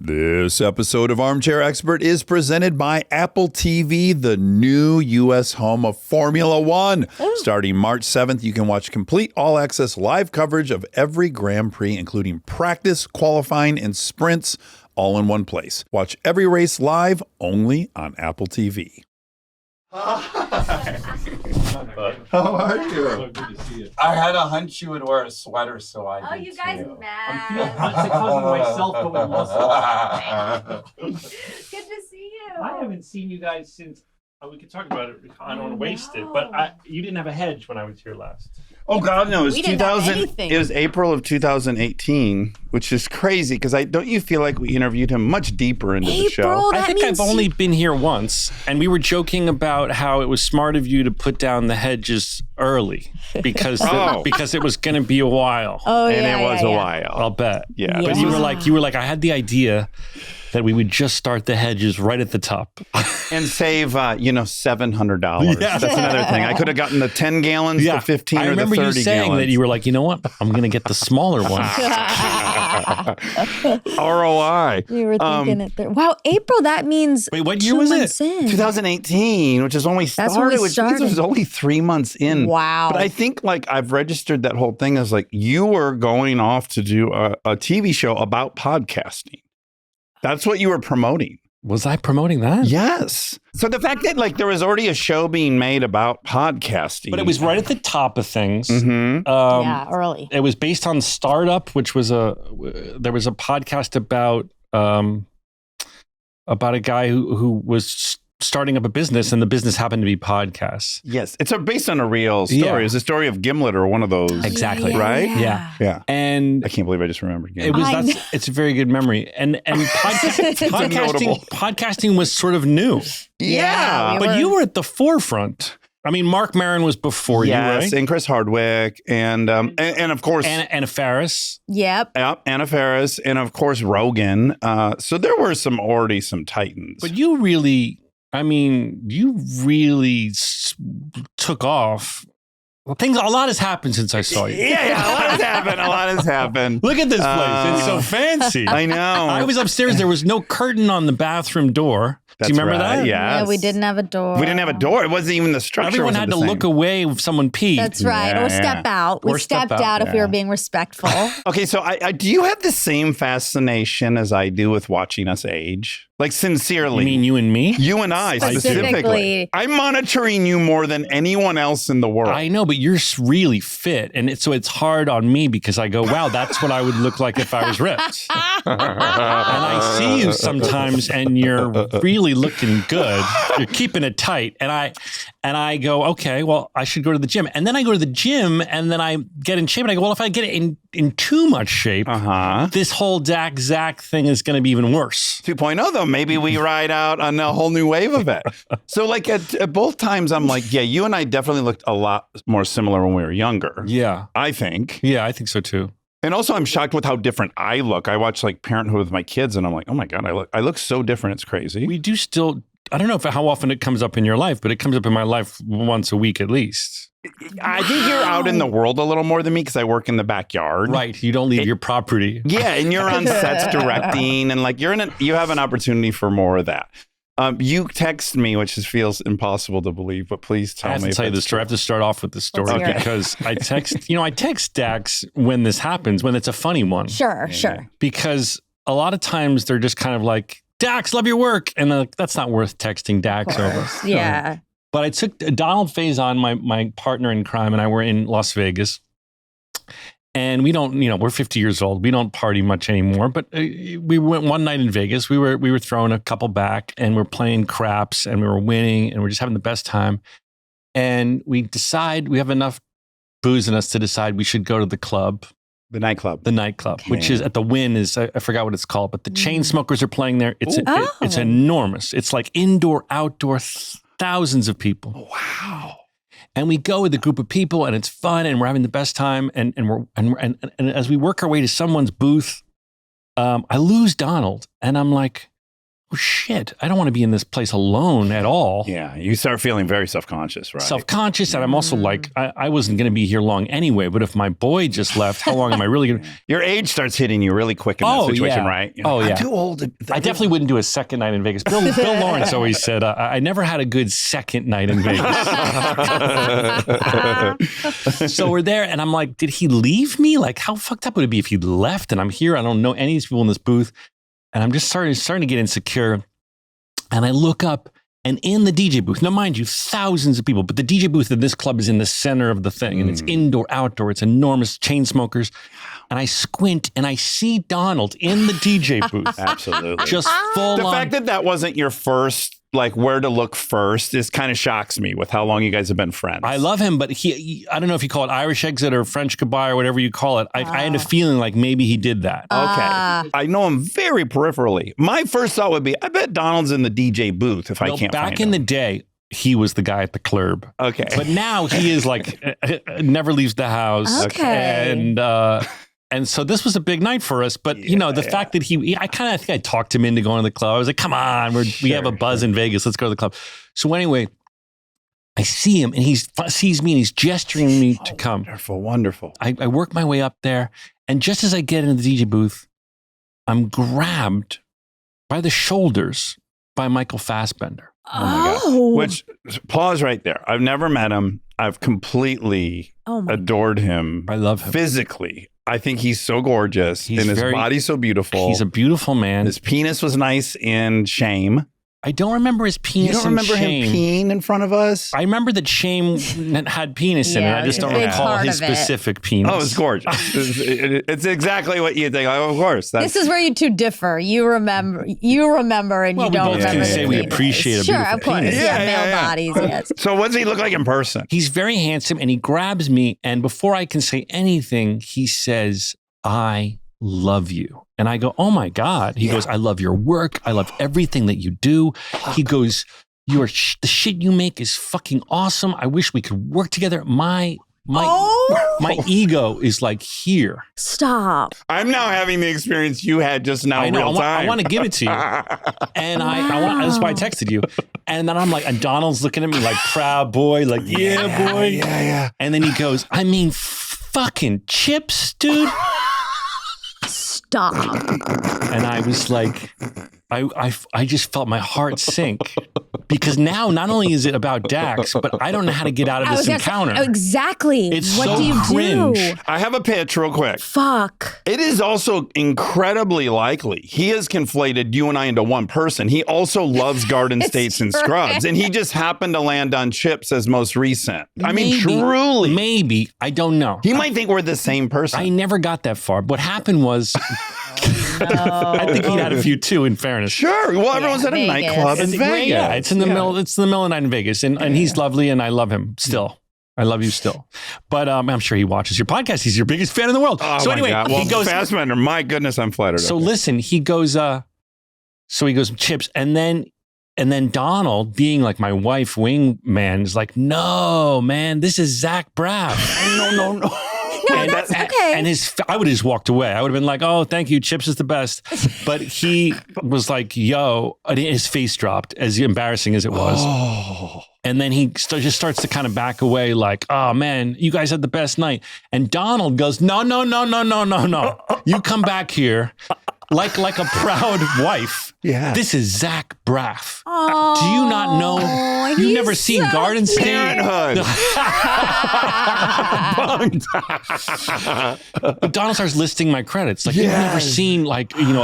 This episode of Armchair Expert is presented by Apple TV, the new U.S. home of Formula One. Starting March 7th, you can watch complete all-access live coverage of every Grand Prix, including practice, qualifying, and sprints, all in one place. Watch every race live only on Apple TV. Hi. How are you? So good to see you. I had a hunch you would wear a sweater, so I did. Oh, you guys too. mad? I'm feeling sick of myself, but with muscle. Good to see you. I haven't seen you guys since. We could talk about it. I don't want to waste it, but you didn't have a hedge when I was here last. Oh God, no! It was We didn't have 2000. anything. It was April of 2018, which is crazy because don't you feel like we interviewed him much deeper into the show? April? I That think I've means only been here once, and we were joking about how it was smart of you to put down the hedges early because because it was going to be a while. Oh, and yeah, it was yeah, a yeah. while. I'll bet. Yeah. But you were like, I had the idea that we would just start the hedges right at the top. And save, $700. Yeah. That's another thing. I could have gotten the 10 gallons, the 15, I or the 30 remember you saying gallons. that you were like, you know what? I'm going to get the smaller one. ROI. You were thinking it there. Wow, April, that means Wait, what year 2 was it? months in. 2018, which is when we started. when we which started. was only 3 months in. Wow. But I think I've registered that whole thing as you were going off to do a TV show about podcasting. That's what you were promoting. Was I promoting that? Yes. So the fact that there was already a show being made about podcasting. But it was right at the top of things. Mm-hmm. Yeah, early. It was based on Startup, which was there was a podcast about a guy who was starting up a business, and the business happened to be podcasts. Yes. It's based on a real story. Yeah. It's a story of Gimlet or one of those. Exactly. Right? Yeah. Yeah. And I can't believe I just remembered it Gimlet. was it's a very good memory. And notable. podcasting was sort of new. Yeah, But you were at the forefront. I mean, Mark Maron was before you, right? Yes, and Chris Hardwick, and of course Anna Faris. Yep. Anna Faris, and of course Rogan. So there were already some titans. But you really took off. Well, a lot has happened since I saw you. yeah, a lot has happened. Look at this place. It's so fancy. I know. I was upstairs. There was no curtain on the bathroom door. Do you remember that? Yeah. Yeah, we didn't have a door. We didn't have a door. It wasn't even the structure. Everyone had to look away if someone peed. That's right. Yeah, or step out. We Or step stepped out if we yeah. were being respectful. Okay, so I do you have the same fascination as I do with watching us age? Sincerely. You mean you and me? You and I specifically. Specifically. I'm monitoring you more than anyone else in the world. I know, but you're really fit. And so it's hard on me because I go, wow, that's what I would look like if I was ripped. And I see you sometimes and you're really looking good. You're keeping it tight. And I go, okay, well, I should go to the gym. And then I go to the gym and then I get in shape and I go, well, if I get in too much shape, this whole Dax Zach thing is going to be even worse. 2.0 though, maybe we ride out on a whole new wave of it. So at both times I'm like, yeah, you and I definitely looked a lot more similar when we were younger. Yeah. I think. Yeah, I think so too. And also I'm shocked with how different I look. I watch Parenthood with my kids and I'm like, oh my God, I look so different. It's crazy. We do still, I don't know how often it comes up in your life, but it comes up in my life once a week at least. I think you're out in the world a little more than me because I work in the backyard. Right. You don't leave your property. Yeah, and you're on sets directing and you have an opportunity for more of that. You text me, which feels impossible to believe, but please tell me. I have to tell you the story. I have to start off with the story Let's hear it. because I text Dax when this happens, when it's a funny one. Sure. Because a lot of times they're just kind of like, Dax, love your work. And they're like, that's not worth texting Dax over. Yeah. But I took Donald Faison, my partner in crime, and I were in Las Vegas. And we don't, we're 50 years old. We don't party much anymore. But we went one night in Vegas. We were throwing a couple back and we're playing craps and we were winning and we're just having the best time. And we decide we have enough booze in us to decide we should go to the club. The nightclub. The nightclub, which is at the Wynn I forgot what it's called, but the chain smokers are playing there. It's enormous. It's like indoor, outdoor, thousands of people. Wow. And we go with a group of people and it's fun and we're having the best time. And as we work our way to someone's booth, I lose Donald and I'm like, shit, I don't want to be in this place alone at all. Yeah, you start feeling very self-conscious, right? Self-conscious, and I'm also like, I wasn't going to be here long anyway, but if my boy just left, how long am I really going to? Your age starts hitting you really quick in that situation, right? You're like, I'm too old. I definitely wouldn't do a second night in Vegas. Bill Lawrence always said, I never had a good second night in Vegas. So we're there, and I'm like, did he leave me? Like, how fucked up would it be if he left and I'm here? I don't know any of these people in this booth. And I'm just starting to get insecure. And I look up, and in the DJ booth, now mind you, thousands of people, but the DJ booth in this club is in the center of the thing, and it's indoor, outdoor, it's enormous, chain smokers. And I squint, and I see Donald in the DJ booth. Absolutely. Just full The on. fact that wasn't your first, like, where to look first is kind of shocks me with how long you guys have been friends. I love him, but I don't know if you call it Irish exit or French goodbye or whatever you call it. I had a feeling like maybe he did that. Okay. I know him very peripherally. My first thought would be, I bet Donald's in the DJ booth if I can't back find in him. the day, he was the guy at the club. Okay. But now he is like, never leaves the house. Okay. And so this was a big night for us. But, the fact that I kind of think I talked him into going to the club. I was like, come on, we have a buzz in Vegas. Let's go to the club. So anyway, I see him and he sees me and he's gesturing me to come. Wonderful. I work my way up there. And just as I get into the DJ booth, I'm grabbed by the shoulders by Michael Fassbender. Oh my God. Which, pause right there. I've never met him. I've completely adored him. I love him. Physically. I think he's so gorgeous and his body's so beautiful. He's a beautiful man. His penis was nice in Shame. I don't remember his penis. You don't remember him Shame. peeing in front of us? I remember that Shame had penis in it. I just don't recall his specific penis. Oh, it's gorgeous. It's exactly what you think. Of course. This is where you two differ. You remember, and you don't remember. We both can the say we penis. appreciate a beautiful of course. penis. Male bodies, yes. So what does he look like in person? He's very handsome, and he grabs me, and before I can say anything, he says, I love you. And I go, oh my God. He goes, I love your work. I love everything that you do. He goes, the shit you make is fucking awesome. I wish we could work together. My ego is like here. Stop. I'm now having the experience you had just now in real time. I want to give it to you. And that's why I texted you. And then I'm like, and Donald's looking at me like, proud boy, like, yeah, boy. Yeah. And then he goes, I mean, fucking chips, dude. Stop. And I was like, I just felt my heart sink because now not only is it about Dax, but I don't know how to get out of this encounter. Exactly. It's what so do you cringe. do? I have a pitch real quick. Fuck. It is also incredibly likely he has conflated you and I into one person. He also loves Garden States and Scrubs, and he just happened to land on Chips as most recent. I mean, truly. Maybe. I don't know. He might think we're the same person. I never got that far. What happened was, I think he had a few too, in fairness. Sure. Well, everyone's at a nightclub in Vegas. Yeah, it's in the middle. It's in the middle of the night in Vegas, and he's lovely, and I love him still. I love you still. But I'm sure he watches your podcast. He's your biggest fan in the world. Oh, so anyway, God. Well, he goes Fassbender. My goodness, I'm flattered. So listen, he goes. So he goes Chips, and then Donald, being like my wife wingman, is like, no, man, this is Zach Braff. No. No, that's okay. And I would have just walked away. I would have been like, oh, thank you. Chips is the best. But he was like, yo, and his face dropped, as embarrassing as it was. Oh. And then he just starts to kind of back away like, oh, man, you guys had the best night. And Donald goes, no. You come back here like a proud wife. Yeah. This is Zach Braff. Oh, do you not know? You've never seen Garden State? Parenthood. But Donald starts listing my credits. Like, you've never seen a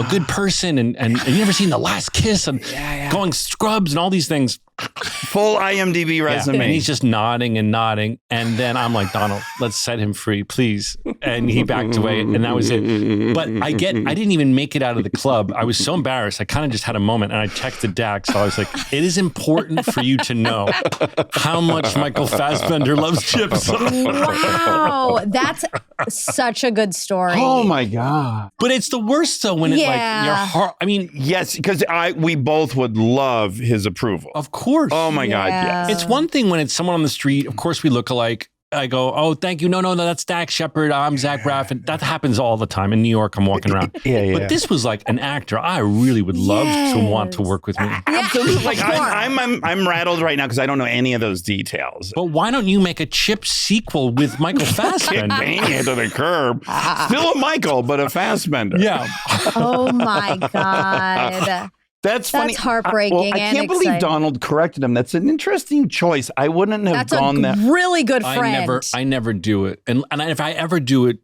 good person and you've never seen The Last Kiss and going Scrubs and all these things. Full IMDb resume. And he's just nodding and nodding. And then I'm like, Donald, let's set him free, please. And he backed away, and that was it. But I didn't even make it out of the club. I was so embarrassed. I kind of just had a moment, and I texted Dax. So I was like, it is important for you to know how much Michael Fassbender loves chips. Wow. That's such a good story. Oh, my God. But it's the worst, though, when it's like your heart. I mean, yes, because we both would love his approval. Of course. Oh, my God, yes. It's one thing when it's someone on the street. Of course, we look alike. I go, oh, thank you. No, that's Dax Shepard. I'm Zach Braff. And that happens all the time in New York. I'm walking around. But this was like an actor I really would love to want to work with me. Absolutely. Like I'm rattled right now because I don't know any of those details. But why don't you make a Chip sequel with Michael Fassbender? Bang it to the curb. Still a Michael, but a Fassbender. Yeah. Oh my God. That's funny. That's heartbreaking. I can't believe Donald corrected him. That's an interesting choice. I wouldn't have gone that. Really good friend. I never do it. And if I ever do it,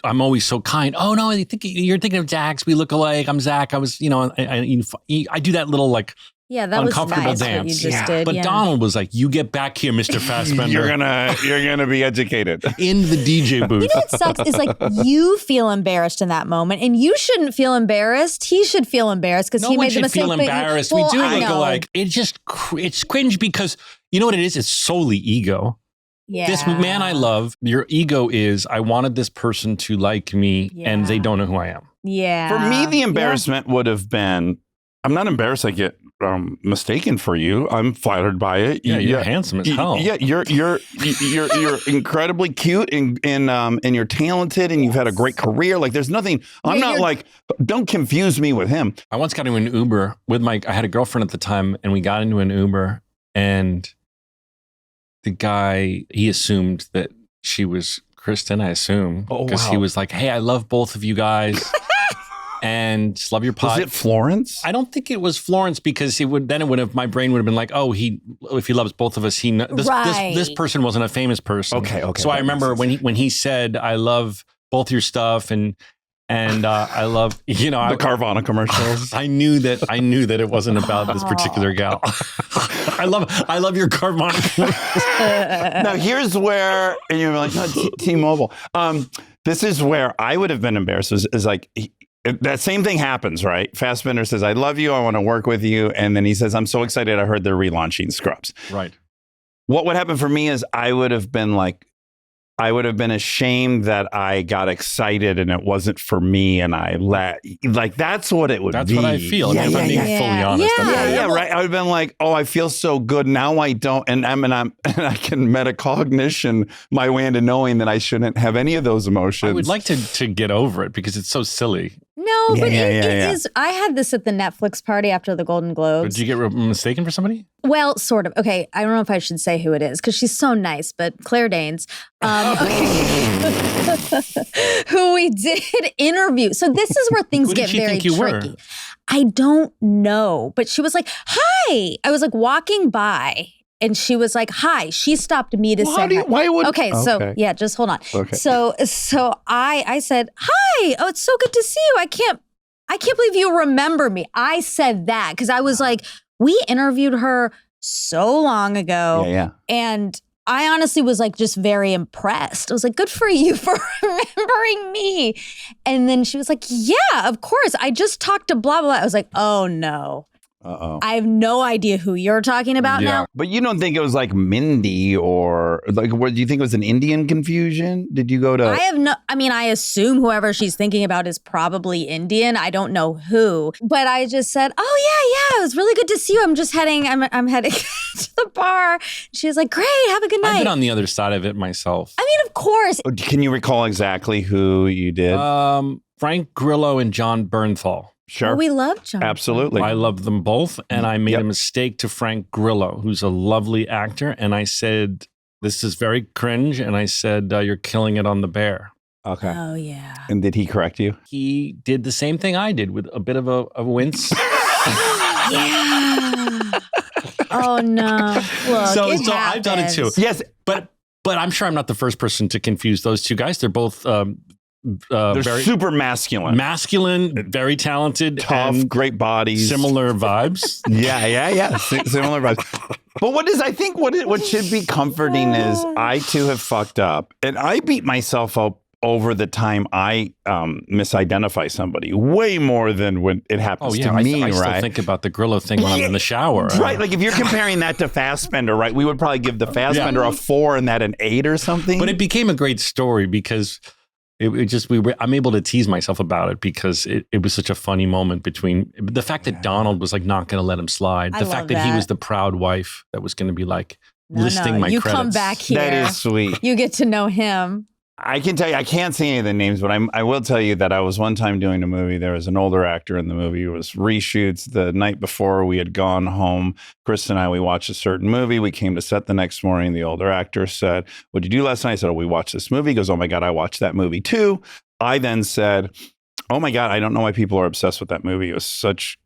I'm always so kind. Oh no, you're thinking of Dax. We look alike. I'm Zach. I was, I do that little like that was uncomfortable nice dance. what you just did. But Donald was like, "You get back here, Mr. Fassbender. You're gonna be educated in the DJ booth." You know what sucks is like you feel embarrassed in that moment, and you shouldn't feel embarrassed. He should feel embarrassed because he made the mistake. No one should feel embarrassed. We do look alike. It's cringe because you know what it is. It's solely ego. Yeah. This man I love, your ego is, I wanted this person to like me, and they don't know who I am. Yeah. For me, the embarrassment would have been, I'm not embarrassed I get mistaken for you. I'm flattered by it. Yeah, you're handsome as hell. Yeah, you're incredibly cute and you're talented and you've had a great career. Like there's nothing, I'm not like, don't confuse me with him. I once got into an Uber with I had a girlfriend at the time, and we got into an Uber, and the guy, he assumed that she was Kristen, I assume. Because he was like, hey, I love both of you guys. And just love your pod. Was it Florence? I don't think it was Florence because my brain would have been like, oh, if he loves both of us, this person wasn't a famous person. Okay. So I remember when he said, I love both your stuff and I love, the Carvana commercials. I knew that it wasn't about this particular gal. I love your Carvana commercials. Now here's where, and you're like, no, T-Mobile. This is where I would have been embarrassed. Is like, that same thing happens, right? Fassbender says, I love you. I want to work with you. And then he says, I'm so excited. I heard they're relaunching Scrubs. Right. What would happen for me is I would have been ashamed that I got excited and it wasn't for me. And that's what it would be. That's what I feel. Yeah, if I'm being fully honest. Right. I would have been like, oh, I feel so good. Now I don't. And I can metacognition my way into knowing that I shouldn't have any of those emotions. I would like to get over it because it's so silly. No, but it is. I had this at the Netflix party after the Golden Globes. Did you get mistaken for somebody? Well, sort of. Okay, I don't know if I should say who it is because she's so nice, but Claire Danes, who we did interview. So this is where things get very tricky. I don't know, but she was like, "Hi." I was like walking by. And she was like, "Hi." She stopped me to say hi. Why would? Okay, so yeah, just hold on. Okay. So I said, "Hi. Oh, it's so good to see you. I can't believe you remember me." I said that because I was like, we interviewed her so long ago. Yeah. And I honestly was like just very impressed. I was like, good for you for remembering me. And then she was like, yeah, of course. I just talked to blah, blah, blah. I was like, oh no. Uh-oh. I have no idea who you're talking about now. But you don't think it was like Mindy or like, do you think it was an Indian confusion? Did you go to? I assume whoever she's thinking about is probably Indian. I don't know who, but I just said, oh yeah, it was really good to see you. I'm heading to the bar. She was like, great, have a good night. I've been on the other side of it myself. I mean, of course. Can you recall exactly who you did? Frank Grillo and John Bernthal. Sure. Oh, we love John. Absolutely. I love them both. And I made a mistake to Frank Grillo, who's a lovely actor. And I said, this is very cringe. And I said, you're killing it on The Bear. Okay. Oh, yeah. And did he correct you? He did the same thing I did with a bit of a wince. Yeah. Oh, no. Look, so I've done it too. Yes. But I'm sure I'm not the first person to confuse those two guys. They're both they're very super masculine. Masculine, very talented. Tough, great bodies. Similar vibes. Yeah. Similar vibes. But what should be comforting is I too have fucked up. And I beat myself up over the time I misidentify somebody way more than when it happens to me, I right? still think about the Grillo thing when I'm in the shower. Right. Like if you're comparing that to Fassbender, right? We would probably give the Fassbender a 4 and that an 8 or something. But it became a great story because I'm able to tease myself about it because it was such a funny moment between the fact that Donald was like not going to let him slide. The fact that he was the proud wife that was going to be like, listing my you credits. come back here. That is sweet. You get to know him. I can tell you, I can't say any of the names, but I will tell you that I was one time doing a movie. There was an older actor in the movie. It was reshoots. The night before we had gone home, Chris and I, we watched a certain movie. We came to set the next morning. The older actor said, "What'd you do last night?" I said, "Oh, we watched this movie." He goes, "Oh my God, I watched that movie too." I then said, "Oh my God, I don't know why people are obsessed with that movie. It was such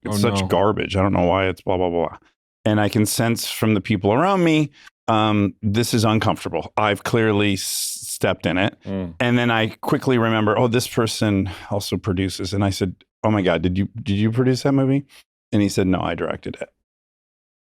garbage. I don't know why it's blah, blah, blah." And I can sense from the people around me, this is uncomfortable. I've clearly stepped in it. And then I quickly remember, oh, this person also produces. And I said, "Oh my God, did you produce that movie?" And he said, "No, I directed it."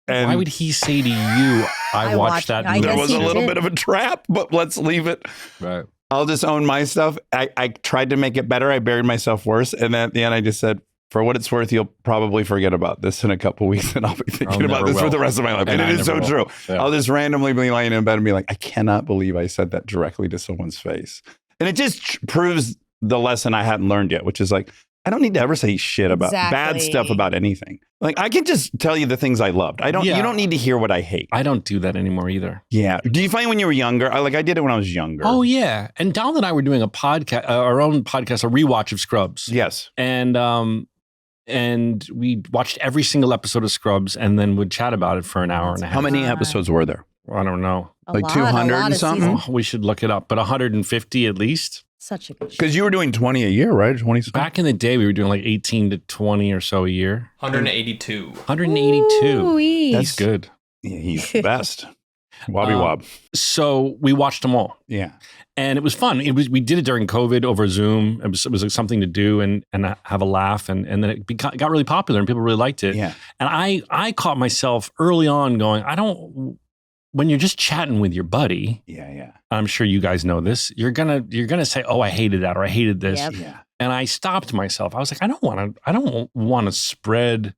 And why would he say to you, I watched that movie? There was a little bit of a trap, but let's leave it. Right. I'll just own my stuff. I tried to make it better. I buried myself worse. And then at the end, I just said, "For what it's worth, you'll probably forget about this in a couple weeks, and I'll be thinking about this for the rest of my life." And it is so true. Yeah. I'll just randomly be lying in bed and be like, "I cannot believe I said that directly to someone's face." And it just proves the lesson I hadn't learned yet, which is like, I don't need to ever say shit about bad stuff about anything. Like, I can just tell you the things I loved. You don't need to hear what I hate. I don't do that anymore either. Yeah. Do you find when you were younger? I did it when I was younger. Oh, yeah. And Donald and I were doing a podcast, our own podcast, a rewatch of Scrubs. Yes. And we watched every single episode of Scrubs and then would chat about it for an hour and a half. How many episodes were there? I don't know. Like 200 and something? Oh, we should look it up, but 150 at least. Such a good show. Because you were doing 20 a year, right? 20 Back in the day, we were doing like 18 to 20 or so a year. 182. 182. Ooh-wee. That's good. Yeah, he's the best. Wobby wob. So we watched them all. Yeah. And it was fun. We did it during COVID over Zoom. It was like something to do and have a laugh. And then it got really popular and people really liked it. Yeah. And I caught myself early on going, when you're just chatting with your buddy, I'm sure you guys know this, you're gonna say, "Oh, I hated that," or "I hated this." Yep. Yeah. And I stopped myself. I was like, I don't want to spread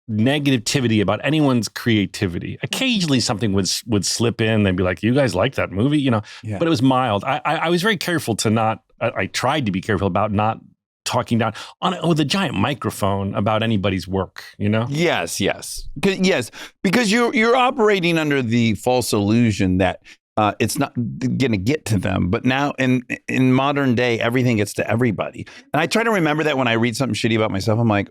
negativity about anyone's creativity. Occasionally something would slip in. They'd be like, "You guys like that movie?" Yeah. But it was mild. I was very careful to not, I tried to be careful about not talking down with a giant microphone about anybody's work, Yes. Because you're operating under the false illusion that it's not going to get to them. But now in modern day, everything gets to everybody. And I try to remember that when I read something shitty about myself, I'm like,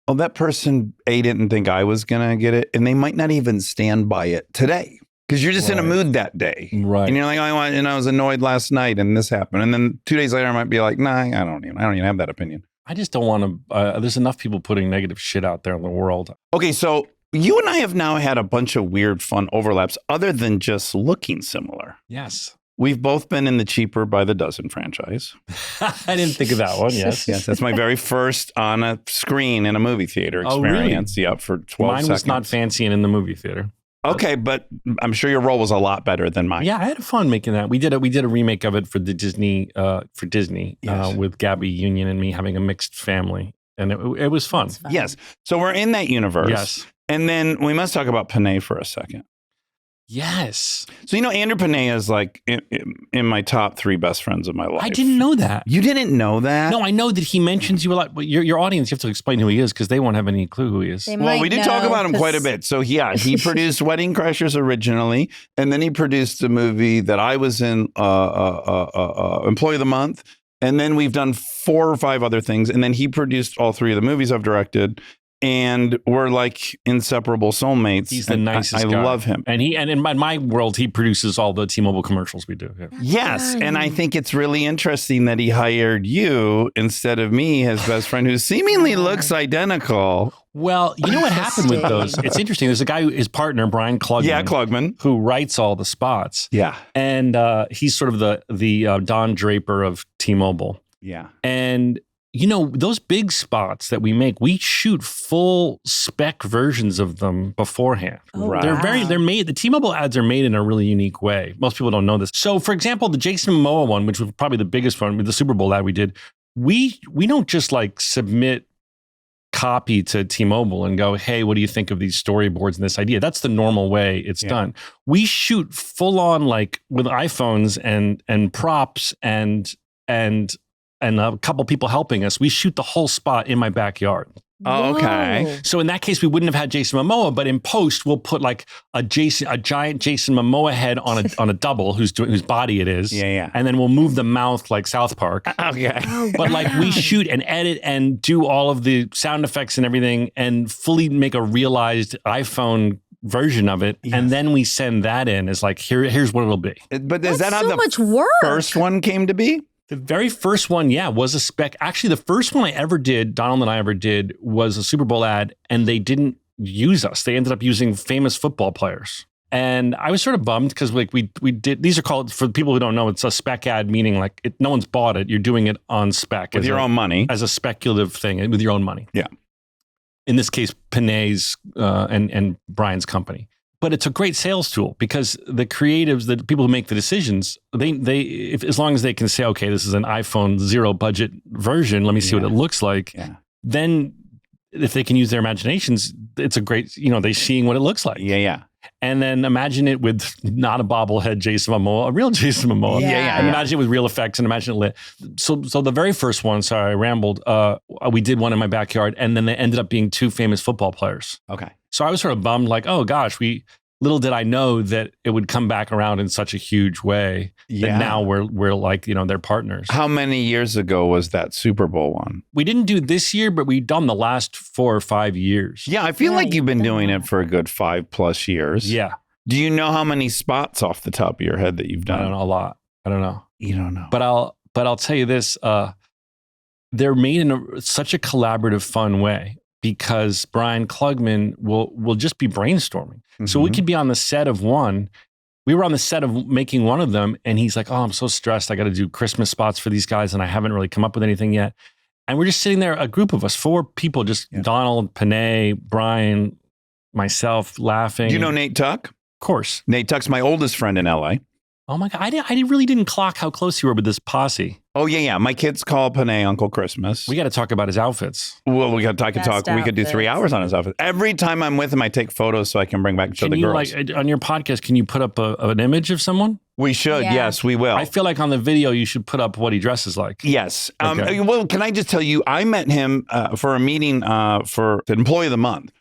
oh, that person didn't think I was going to get it. And they might not even stand by it today. Because you're just in a mood that day. Right. And you're like, I was annoyed last night and this happened. And then 2 days later, I might be like, nah, I don't even have that opinion. I just don't want to, there's enough people putting negative shit out there in the world. Okay, so you and I have now had a bunch of weird, fun overlaps other than just looking similar. Yes. We've both been in the Cheaper by the Dozen franchise. I didn't think of that one, yes. Yes, that's my very first on a screen in a movie theater experience. Oh, really? Yeah, for 12 Mine seconds. was not fancy and in the movie theater. Okay, but I'm sure your role was a lot better than mine. Yeah, I had fun making that. We did a remake of it for the Disney Yes. with Gabby Union and me having a mixed family, and it was fun. Yes, so we're in that universe. Yes, and then we must talk about Panay for a second. Yes. So Andrew Panay is like in my top 3 best friends of my life. I didn't know that. You didn't know that? No, I know that he mentions you a lot. But your audience, you have to explain who he is because they won't have any clue who he is. Well, we did talk about him quite a bit. So yeah, he produced Wedding Crashers originally, and then he produced a movie that I was in, Employee of the Month, and then we've done 4 or 5 other things, and then he produced all 3 of the movies I've directed. And we're like inseparable soulmates. He's the nicest guy. I love him. And in my world, he produces all the T-Mobile commercials we do. Yeah. Yes. And I think it's really interesting that he hired you instead of me, his best friend, who seemingly looks identical. Well, you know what happened with those? It's interesting. There's a guy, his partner, Brian Klugman. Yeah, Klugman. Who writes all the spots. Yeah. And he's sort of the Don Draper of T-Mobile. Yeah. And those big spots that we make, we shoot full spec versions of them beforehand. Oh, right. They're made, the T-Mobile ads are made in a really unique way. Most people don't know this. So for example, the Jason Momoa one, which was probably the biggest one with the Super Bowl ad we did, we don't just like submit copy to T-Mobile and go, hey, what do you think of these storyboards and this idea? That's the normal way it's done. We shoot full on like with iPhones and props and a couple people helping us. We shoot the whole spot in my backyard. Oh, okay. Whoa. So in that case, we wouldn't have had Jason Momoa, but in post, we'll put like a giant Jason Momoa head on a double whose body it is. Yeah. And then we'll move the mouth like South Park. Okay. Oh, But like we wow. shoot and edit and do all of the sound effects and everything and fully make a realized iPhone version of it. Yes. And then we send that in as like, here's what it'll be. But is That's that how so the much work. first one came to be? The very first one, was a spec. Actually, the first one I ever did, Donald and I ever did, was a Super Bowl ad, and they didn't use us. They ended up using famous football players. And I was sort of bummed because like we did, these are called, for people who don't know, it's a spec ad, meaning like no one's bought it. You're doing it on spec. With your own money. As a speculative thing, with your own money. Yeah. In this case, Panay's and Brian's company. But it's a great sales tool because the creatives, the people who make the decisions, as long as they can say, okay, this is an iPhone 0 budget version, let me see what it looks like. Yeah. Then if they can use their imaginations, it's a great, they're seeing what it looks like. Yeah. And then imagine it with not a bobblehead Jason Momoa, a real Jason Momoa. Yeah. And imagine it with real effects and imagine it lit. So the very first one, sorry, I rambled. We did one in my backyard and then they ended up being two famous football players. Okay. So I was sort of bummed, like, oh gosh, little did I know that it would come back around in such a huge way that now we're like, they're partners. How many years ago was that Super Bowl one? We didn't do this year, but we've done the last 4 or 5 years. Yeah, I feel Yeah, like you've been you've doing done it for a good 5+ years. Yeah. Do you know how many spots off the top of your head that you've done? I don't know a lot. I don't know. You don't know. But I'll tell you this, they're made in such a collaborative, fun way because Brian Klugman will just be brainstorming. So we could be on the set of one. We were on the set of making one of them, and he's like, "Oh, I'm so stressed. I got to do Christmas spots for these guys, and I haven't really come up with anything yet." And we're just sitting there, a group of us, 4 people, just Donald, Panay, Brian, myself, laughing. Do you know Nate Tuck? Of course. Nate Tuck's my oldest friend in LA. Oh my God, I really didn't clock how close you were with this posse. Oh, yeah. My kids call Panay Uncle Christmas. We got to talk about his outfits. Well, we got to talk. We could do 3 outfits. hours on his outfit. Every time I'm with him, I take photos so I can bring back and show the girls. On your podcast, can you put up an image of someone? We should. Yeah. Yes, we will. I feel like on the video, you should put up what he dresses like. Yes. Okay. Well, can I just tell you, I met him for a meeting for the Employee of the Month.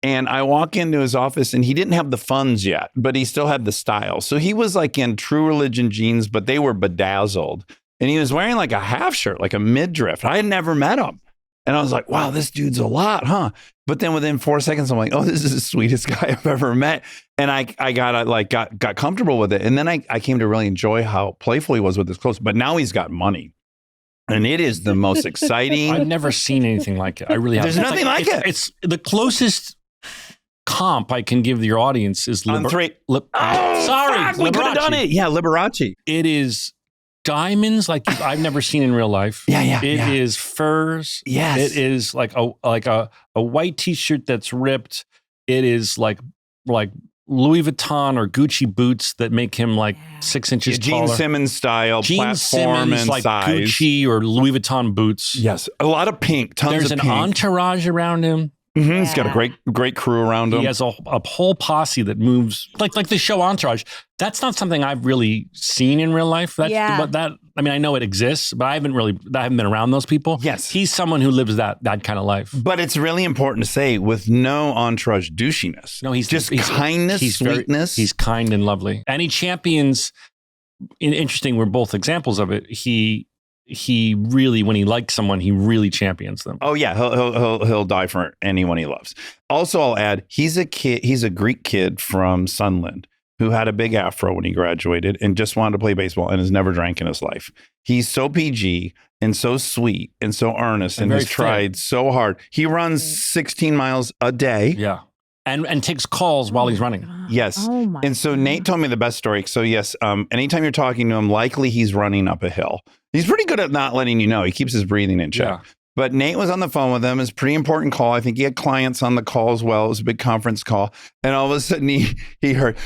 And I walk into his office and he didn't have the funds yet, but he still had the style. So he was like in True Religion jeans, but they were bedazzled. And he was wearing like a half shirt, like a midriff. I had never met him. And I was like, wow, this dude's a lot, huh? But then within 4 seconds, I'm like, oh, this is the sweetest guy I've ever met. And I got comfortable with it. And then I came to really enjoy how playful he was with his clothes. But now he's got money. And it is the most exciting. I've never seen anything like it. I really haven't. There's nothing like it. It's the closest comp I can give your audience is On three. sorry, fuck, we could have done it. Yeah, Liberace. It is diamonds like I've never seen in real life. Yeah. It is furs. Yes. It is like a white t-shirt that's ripped. It is like Louis Vuitton or Gucci boots that make him like 6 inches Gene taller. Simmons style, Gene platform Simmons, and like size. Gucci or Louis Vuitton boots. Yes, a lot of pink, tons There's of an pink. entourage around him. He's got a great crew around him. He has a whole posse that moves like the show Entourage. That's not something I've really seen in real life. But I mean, I know it exists, but I haven't been around those people. Yes. He's someone who lives that kind of life. But it's really important to say with no entourage douchiness. No, he's kindness, sweetness. He's kind and lovely, and he champions. Interesting, we're both examples of it. He really, when he likes someone, he really champions them. Oh yeah, he'll die for anyone he loves. Also, I'll add, he's a Greek kid from Sunland who had a big afro when he graduated and just wanted to play baseball and has never drank in his life. He's so PG and so sweet and so earnest and has tried so hard. He runs 16 miles a day. Yeah. And takes calls while he's running. Yes. Oh my And so Nate told me the best story. So yes, anytime you're talking to him, likely he's running up a hill. He's pretty good at not letting you know. He keeps his breathing in check. Yeah. But Nate was on the phone with him. It's a pretty important call. I think he had clients on the call as well. It was a big conference call. And all of a sudden he heard,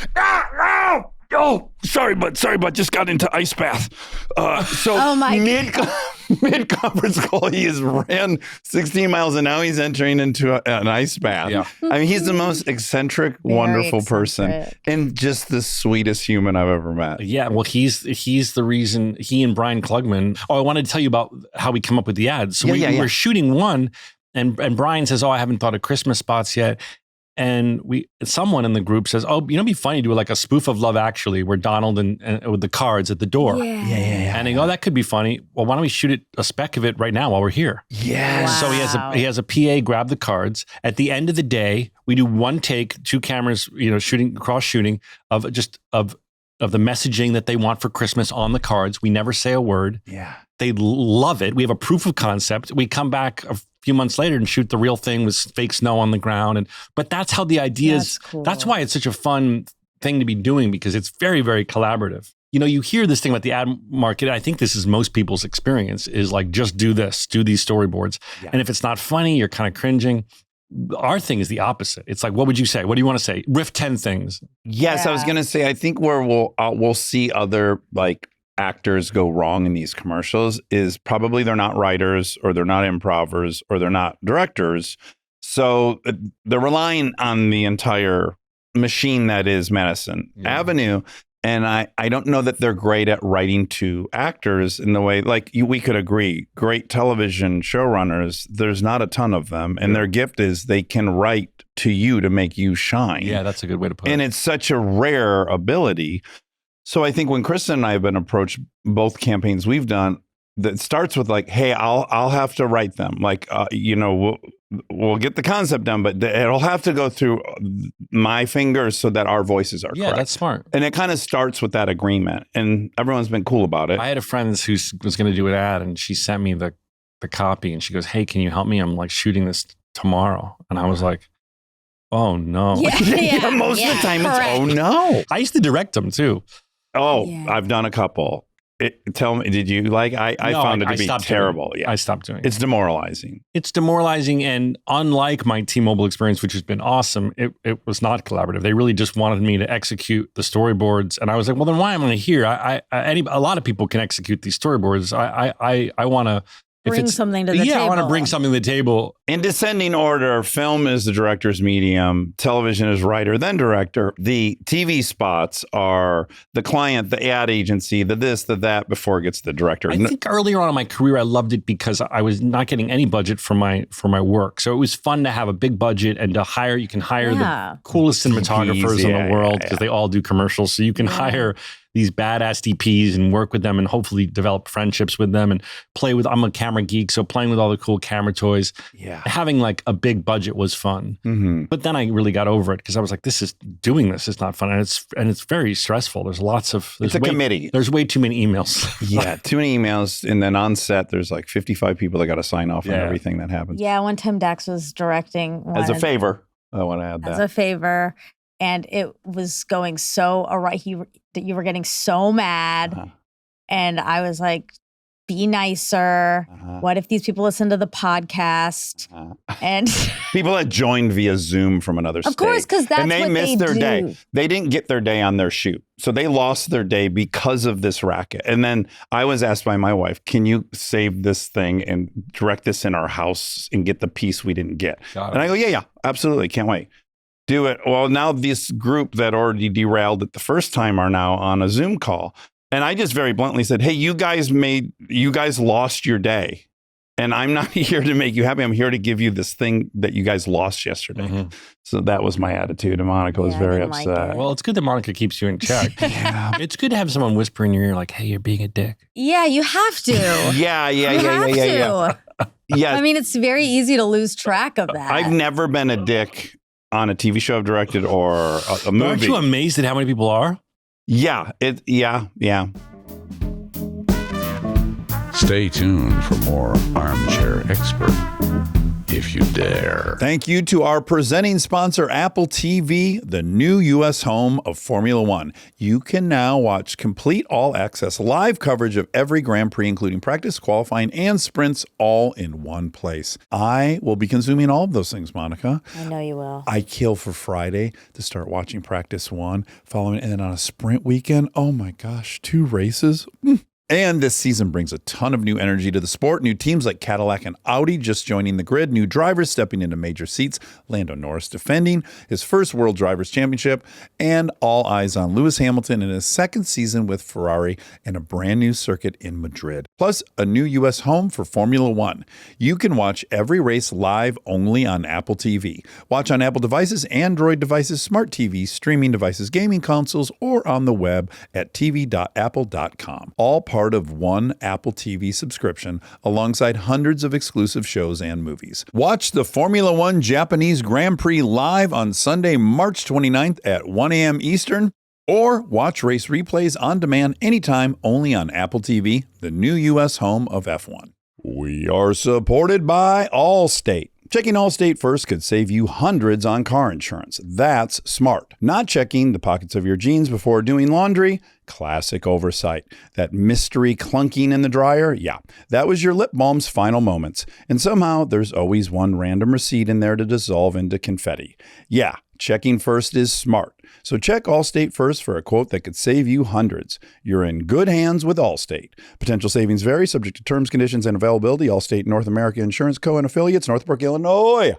oh, sorry, but just got into ice bath. Oh my mid conference call, he has ran 16 miles and now he's entering into an ice bath. Yeah. I mean, he's the most eccentric, wonderful person and just the sweetest human I've ever met. Yeah, well, he's the reason. He and Brian Klugman. Oh, I wanted to tell you about how we come up with the ads. So we were shooting one, And Brian says, "Oh, I haven't thought of Christmas spots yet." And someone in the group says, "Oh, it'd be funny to do like a spoof of Love Actually, where Donald and with the cards at the door." Yeah. And they go, "That could be funny. Well, why don't we shoot a spec of it right now while we're here?" Yes. So he has a PA grab the cards. At the end of the day, we do one take, 2 cameras, cross shooting of the messaging that they want for Christmas on the cards. We never say a word. Yeah. They love it. We have a proof of concept. We come back a few months later and shoot the real thing with fake snow on the ground. But that's how the ideas, That's cool. That's why it's such a fun thing to be doing, because it's very, very collaborative. You hear this thing about the ad market. I think this is most people's experience, is like, just do this, do these storyboards. Yeah. And if it's not funny, you're kind of cringing. Our thing is the opposite. It's like, what would you say? What do you want to say? Riff 10 things. Yes, I was going to say, I think where we'll see other like actors go wrong in these commercials is probably they're not writers, or they're not improvers, or they're not directors. So they're relying on the entire machine that is Madison Avenue. And I don't know that they're great at writing to actors in the way, like we could agree, great television showrunners, there's not a ton of them. And their gift is they can write to you to make you shine. Yeah, that's a good way to put it. And it's such a rare ability. So I think when Kristen and I have been approached, both campaigns we've done, that starts with like, hey, I'll have to write them. Like, we'll get the concept done, but it'll have to go through my fingers so that our voices are correct. Yeah, that's smart. And it kind of starts with that agreement, and everyone's been cool about it. I had a friend who was going to do an ad, and she sent me the copy, and she goes, "Hey, can you help me? I'm like shooting this tomorrow." And I was like, "Oh no." Yeah, most of the time correct. it's, oh no. I used to direct them too. Oh, Yeah. I've done a couple. Tell me, did you like? I No, found it to be stopped terrible. doing it. Yeah, I stopped doing it. it's demoralizing. It's demoralizing, and unlike my T-Mobile experience, which has been awesome, it was not collaborative. They really just wanted me to execute the storyboards, and I was like, "Well, then why am I here? A lot of people can execute these storyboards. I want to Bring something to the table. Yeah, I want to bring something to the table." In descending order, film is the director's medium, television is writer, then director. The TV spots are the client, the ad agency, the this, the that, before it gets to the director. I think earlier on in my career, I loved it because I was not getting any budget for my work. So it was fun to have a big budget and to hire. You can hire the coolest cinematographers in the world because they all do commercials. So you can hire these badass DPs and work with them and hopefully develop friendships with them and play with. I'm a camera geek, so playing with all the cool camera toys. Yeah. Having like a big budget was fun. Mm-hmm. But then I really got over it because I was like, doing this is not fun. And it's very stressful. There's a committee. There's way too many emails. Yeah, too many emails. And then on set, there's like 55 people that got to sign off on everything that happens. Yeah, one time Dax was directing one. As a favor, I want to add that. As a favor. And it was going so awry. You were getting so mad. And I was like, be nicer. What if these people listen to the podcast? And people that joined via Zoom from another state. Of course, because that's and they what missed they their do. day. They didn't get their day on their shoot. So they lost their day because of this racket. And then I was asked by my wife, can you save this thing and direct this in our house and get the piece we didn't get? And I go, yeah, absolutely. Can't wait. Do it. Well, now this group that already derailed it the first time are now on a Zoom call. And I just very bluntly said, hey, you guys lost your day. And I'm not here to make you happy. I'm here to give you this thing that you guys lost yesterday. Mm-hmm. So that was my attitude. And Monica was very upset. Like well, it's good that Monica keeps you in check. It's good to have someone whisper in your ear like, hey, you're being a dick. Yeah, you have to. Yeah. I mean, it's very easy to lose track of that. I've never been a dick on a TV show I've directed or a movie. Aren't you amazed at how many people are? Yeah. Stay tuned for more Armchair Expert, if you dare. Thank you to our presenting sponsor, Apple TV, the new U.S. home of Formula One. You can now watch complete all-access live coverage of every Grand Prix, including practice, qualifying, and sprints, all in one place. I will be consuming all of those things, Monica. I know you will. I kill for Friday to start watching practice one, following, and then on a sprint weekend, oh my gosh, 2 races. And this season brings a ton of new energy to the sport. New teams like Cadillac and Audi just joining the grid. New drivers stepping into major seats. Lando Norris defending his first World Drivers' Championship. And all eyes on Lewis Hamilton in his second season with Ferrari and a brand new circuit in Madrid. Plus, a new U.S. home for Formula One. You can watch every race live only on Apple TV. Watch on Apple devices, Android devices, smart TVs, streaming devices, gaming consoles, or on the web at tv.apple.com. All part of one Apple TV subscription alongside hundreds of exclusive shows and movies. Watch the Formula One Japanese Grand Prix live on Sunday, March 29th at 1 a.m. Eastern, or watch race replays on demand anytime only on Apple TV, the new U.S. home of F1. We are supported by Allstate. Checking Allstate first could save you hundreds on car insurance. That's smart. Not checking the pockets of your jeans before doing laundry? Classic oversight. That mystery clunking in the dryer? Yeah, that was your lip balm's final moments. And somehow there's always one random receipt in there to dissolve into confetti. Yeah, checking first is smart. So check Allstate first for a quote that could save you hundreds. You're in good hands with Allstate. Potential savings vary, subject to terms, conditions, and availability. Allstate North America Insurance Co. and affiliates, Northbrook, Illinois.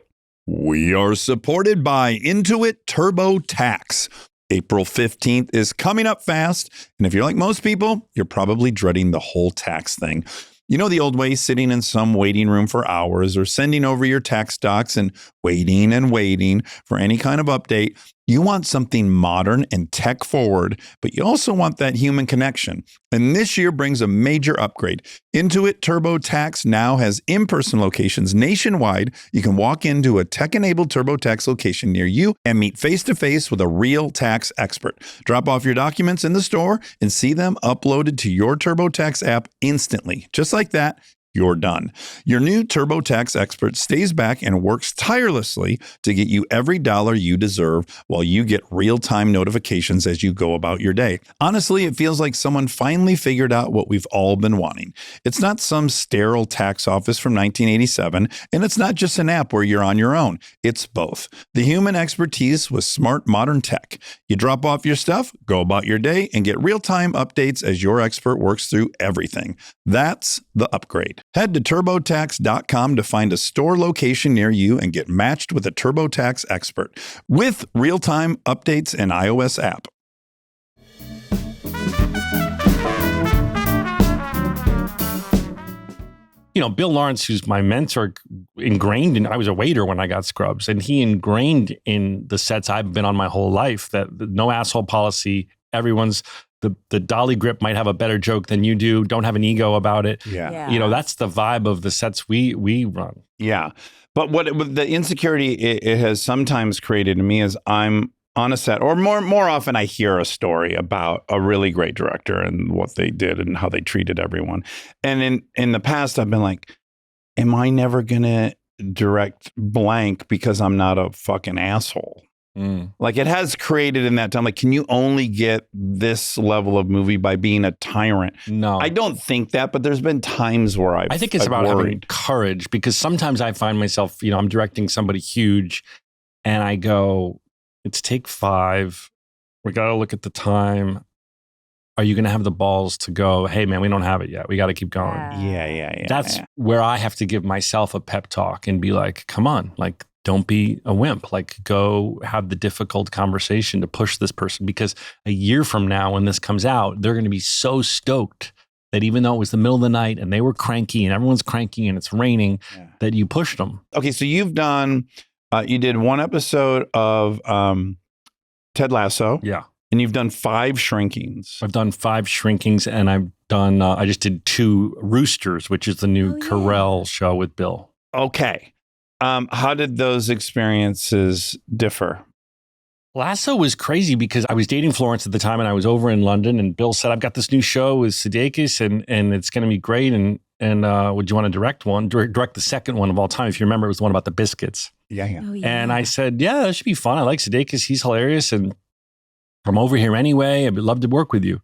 We are supported by Intuit TurboTax. April 15th is coming up fast. And if you're like most people, you're probably dreading the whole tax thing. You know the old way, sitting in some waiting room for hours or sending over your tax docs and waiting for any kind of update. You want something modern and tech forward, but you also want that human connection. And this year brings a major upgrade. Intuit TurboTax now has in-person locations nationwide. You can walk into a tech-enabled TurboTax location near you and meet face-to-face with a real tax expert. Drop off your documents in the store and see them uploaded to your TurboTax app instantly. Just like that, you're done. Your new TurboTax expert stays back and works tirelessly to get you every dollar you deserve while you get real-time notifications as you go about your day. Honestly, it feels like someone finally figured out what we've all been wanting. It's not some sterile tax office from 1987, and it's not just an app where you're on your own. It's both. The human expertise with smart modern tech. You drop off your stuff, go about your day, and get real-time updates as your expert works through everything. That's the upgrade. Head to TurboTax.com to find a store location near you and get matched with a TurboTax expert with real-time updates and iOS app. You know, Bill Lawrence, who's my mentor, I was a waiter when I got Scrubs, and he ingrained in the sets I've been on my whole life that no asshole policy, everyone's the dolly grip might have a better joke than you do. Don't have an ego about it. Yeah. You know, that's the vibe of the sets we run. Yeah. But the insecurity it has sometimes created in me is I'm on a set, or more often I hear a story about a really great director and what they did and how they treated everyone. And in the past, I've been like, am I never going to direct blank because I'm not a fucking asshole? Like it has created in that time, like, can you only get this level of movie by being a tyrant? No. I don't think that, but there's been times where I think it's about having courage, because sometimes I find myself, you know, I'm directing somebody huge and I go, it's take 5. We got to look at the time. Are you going to have the balls to go, hey man, we don't have it yet. We got to keep going. Yeah. That's where I have to give myself a pep talk and be like, come on, like, don't be a wimp. Like, go have the difficult conversation to push this person, because a year from now, when this comes out, they're going to be so stoked that even though it was the middle of the night and they were cranky and everyone's cranky and it's raining, that you pushed them. Okay, so you've done, you did one episode of Ted Lasso. Yeah. And you've done 5 shrinkings. I've done 5 shrinkings, and I've done, I just did 2 Roosters, which is the new Carell show with Bill. Okay. How did those experiences differ? Lasso was crazy because I was dating Florence at the time and I was over in London, and Bill said, I've got this new show with Sudeikis and it's going to be great. And would you want to direct the second one of all time? If you remember, it was the one about the biscuits. Yeah. Oh, yeah. And I said, yeah, that should be fun. I like Sudeikis. He's hilarious. And I'm over here anyway. I'd love to work with you.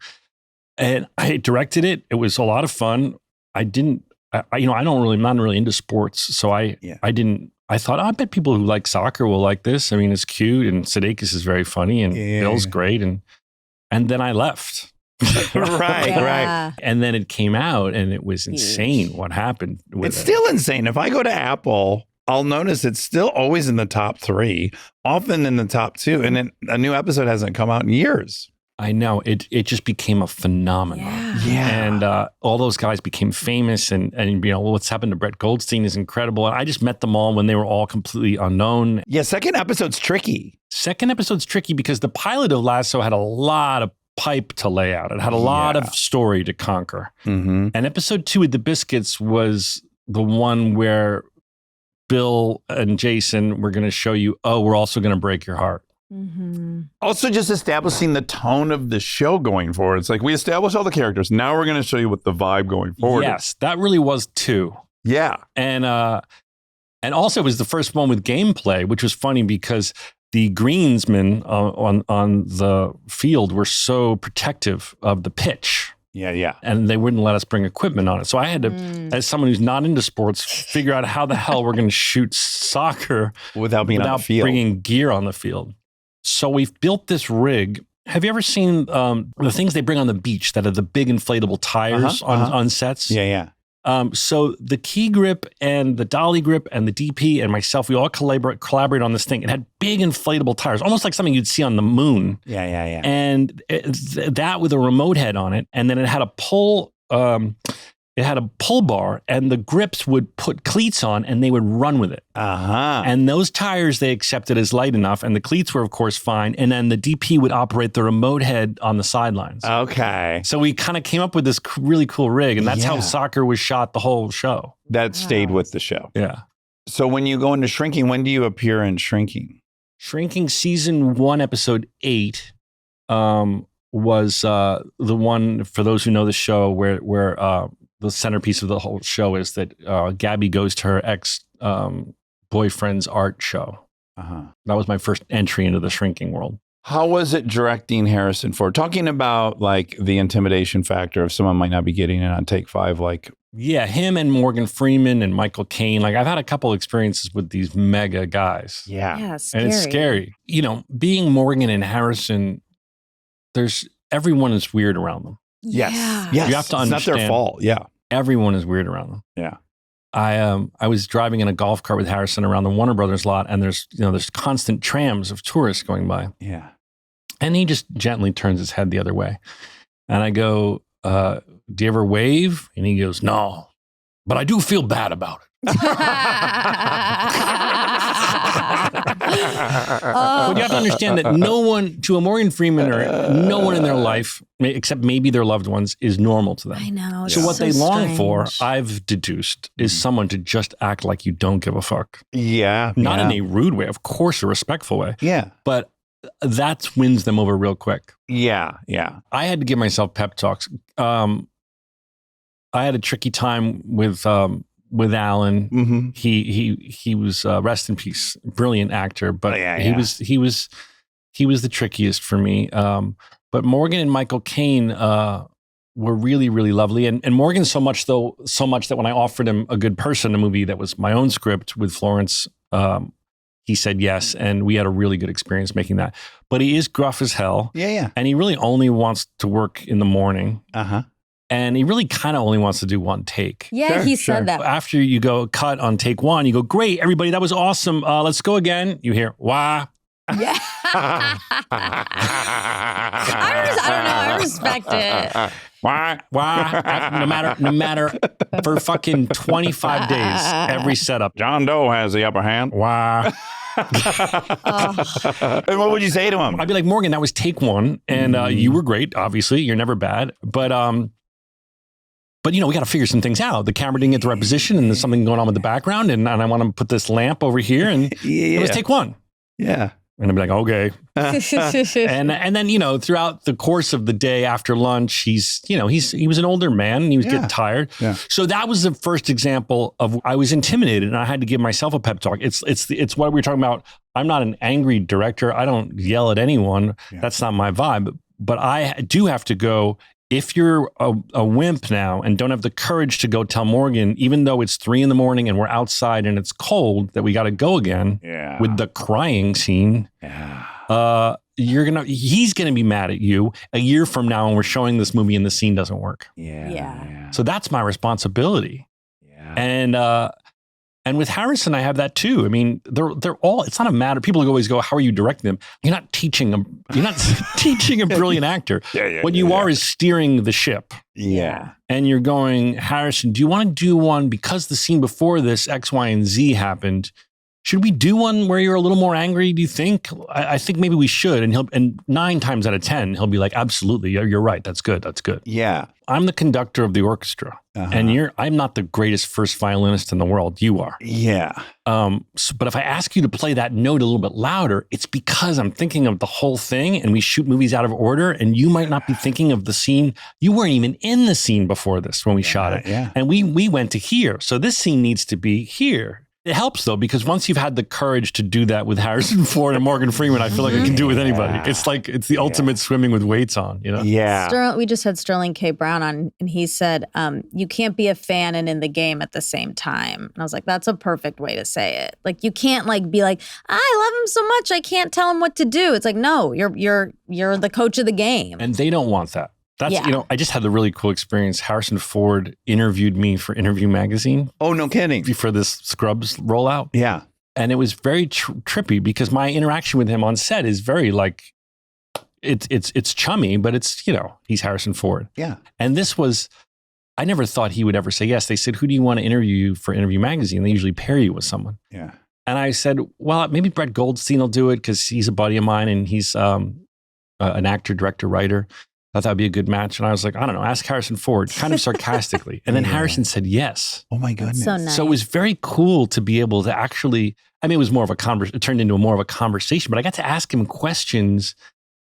And I directed it. It was a lot of fun. I'm not really into sports. So I thought, I bet people who like soccer will like this. I mean, it's cute, and Sudeikis is very funny, and Bill's great. And then I left. Right. And then it came out and it was insane what happened with It's still insane. If I go to Apple, I'll notice it's still always in the top 3, often in the top 2. And then a new episode hasn't come out in years. I know. It just became a phenomenon. Yeah. And all those guys became famous. And what's happened to Brett Goldstein is incredible. And I just met them all when they were all completely unknown. Yeah, second episode's tricky. Second episode's tricky because the pilot of Lasso had a lot of pipe to lay out. It had a lot of story to conquer. Mm-hmm. And episode 2 with the Biscuits was the one where Bill and Jason were going to show you, we're also going to break your heart. Mm-hmm. Also just establishing the tone of the show going forward. It's like we established all the characters. Now we're going to show you what the vibe going forward is. Yes, that really was 2. Yeah. And also it was the first one with gameplay, which was funny because the greensmen on the field were so protective of the pitch. Yeah. And they wouldn't let us bring equipment on it. So I had to, as someone who's not into sports, figure out how the hell we're going to shoot soccer Without being on the field. Bringing gear on the field. So we've built this rig. Have you ever seen the things they bring on the beach that are the big inflatable tires on sets? Yeah. So the key grip and the dolly grip and the DP and myself, we all collaborate on this thing. It had big inflatable tires, almost like something you'd see on the moon. Yeah. And that with a remote head on it. And then it had a pull bar, and the grips would put cleats on and they would run with it. And those tires they accepted as light enough, and the cleats were of course fine. And then the DP would operate the remote head on the sidelines. Okay. So we kind of came up with this really cool rig, and that's how soccer was shot the whole show. That stayed with the show. Yeah. So when you go into Shrinking, when do you appear in Shrinking? Shrinking season 1, episode 8 was the one, for those who know the show, where the centerpiece of the whole show is that Gabby goes to her ex-boyfriend's art show. That was my first entry into the Shrinking world. How was it directing Harrison Ford? Talking about like the intimidation factor of someone might not be getting it on take 5, like. Yeah, him and Morgan Freeman and Michael Caine. Like I've had a couple experiences with these mega guys. Yeah, scary. And it's scary. Being Morgan and Harrison, everyone is weird around them. Yes. You have to understand. It's not their fault. Yeah. Everyone is weird around them. Yeah. I was driving in a golf cart with Harrison around the Warner Brothers lot, and there's constant trams of tourists going by. Yeah. And he just gently turns his head the other way. And I go, do you ever wave? And he goes, no, but I do feel bad about it. But you have to understand that no one, to a Morgan Freeman or no one in their life, except maybe their loved ones, is normal to them. I know. So what they long for, strange. I've deduced, is someone to just act like you don't give a fuck. Yeah. Not in a rude way, of course, a respectful way. Yeah. But that wins them over real quick. Yeah. I had to give myself pep talks. I had a tricky time with Alan. Mm-hmm. He was rest in peace, brilliant actor, but he was the trickiest for me. But Morgan and Michael Caine were really, really lovely, and Morgan so much that when I offered him A Good Person, a movie that was my own script with Florence, he said yes, and we had a really good experience making that. But he is gruff as hell. Yeah. And he really only wants to work in the morning. And he really kind of only wants to do one take. Yeah, he said that. After you go cut on take 1, you go, great, everybody, that was awesome. Let's go again. You hear, wah. Yeah. I don't know. I respect it. Wah. No matter for fucking 25 days, every setup. John Doe has the upper hand. Wah. And what would you say to him? I'd be like, Morgan, that was take 1, and you were great. Obviously, you're never bad, but we got to figure some things out. The camera didn't get the right position, and there's something going on with the background, and I want to put this lamp over here, and let's take 1. Yeah. And I'd be like, okay. and then, throughout the course of the day after lunch, he was an older man and he was getting tired. Yeah. So that was the first example of I was intimidated and I had to give myself a pep talk. It's what we were talking about. I'm not an angry director. I don't yell at anyone. Yeah. That's not my vibe. But I do have to go, if you're a wimp now and don't have the courage to go tell Morgan, even though it's 3 a.m. and we're outside and it's cold, that we got to go again with the crying scene. Yeah. he's gonna be mad at you a year from now when we're showing this movie and the scene doesn't work. Yeah. So that's my responsibility. Yeah. And with Harrison, I have that too. I mean, they're all. It's not a matter. People always go, "How are you directing them?" You're not teaching them. You're not teaching a brilliant actor. What you are is steering the ship. Yeah. And you're going, Harrison, do you want to do one because the scene before this X, Y, and Z happened? Should we do one where you're a little more angry? Do you think? I think maybe we should. And 9 times out of 10, he'll be like, absolutely, you're right. That's good. That's good. Yeah. I'm the conductor of the orchestra, and I'm not the greatest first violinist in the world. You are. Yeah. But if I ask you to play that note a little bit louder, it's because I'm thinking of the whole thing, and we shoot movies out of order, and you might not be thinking of the scene. You weren't even in the scene before this when we shot it. Yeah. And we went to here. So this scene needs to be here. It helps though, because once you've had the courage to do that with Harrison Ford and Morgan Freeman, I feel like I can do it with anybody. It's like, it's the ultimate swimming with weights on, you know? Yeah. We just had Sterling K. Brown on, and he said, you can't be a fan and in the game at the same time. And I was like, that's a perfect way to say it. Like, you can't like be like, I love him so much, I can't tell him what to do. It's like, no, you're the coach of the game. And they don't want that. That's, I just had the really cool experience. Harrison Ford interviewed me for Interview Magazine. Oh, no kidding. For this Scrubs rollout. Yeah. And it was very trippy because my interaction with him on set is very like, it's chummy, but it's, he's Harrison Ford. Yeah. And this was, I never thought he would ever say yes. They said, who do you want to interview you for Interview Magazine? They usually pair you with someone. Yeah. And I said, well, maybe Brett Goldstein will do it because he's a buddy of mine and he's an actor, director, writer. I thought that'd be a good match. And I was like, I don't know, ask Harrison Ford, kind of sarcastically. And then Harrison said yes. Oh my goodness. So nice. So it was very cool to be able to actually, it was more of it turned into more of a conversation, but I got to ask him questions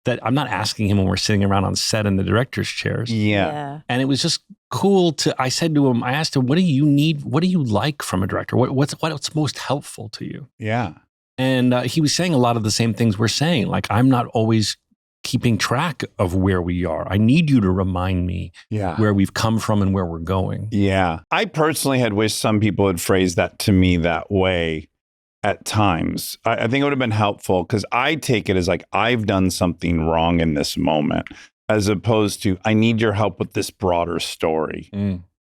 that I'm not asking him when we're sitting around on set in the director's chairs. Yeah. And it was just cool I asked him, what do you need? What do you like from a director? What's most helpful to you? Yeah. And he was saying a lot of the same things we're saying. Like, I'm not always keeping track of where we are. I need you to remind me where we've come from and where we're going. Yeah. I personally had wished some people had phrased that to me that way at times. I think it would have been helpful because I take it as like, I've done something wrong in this moment, as opposed to, I need your help with this broader story.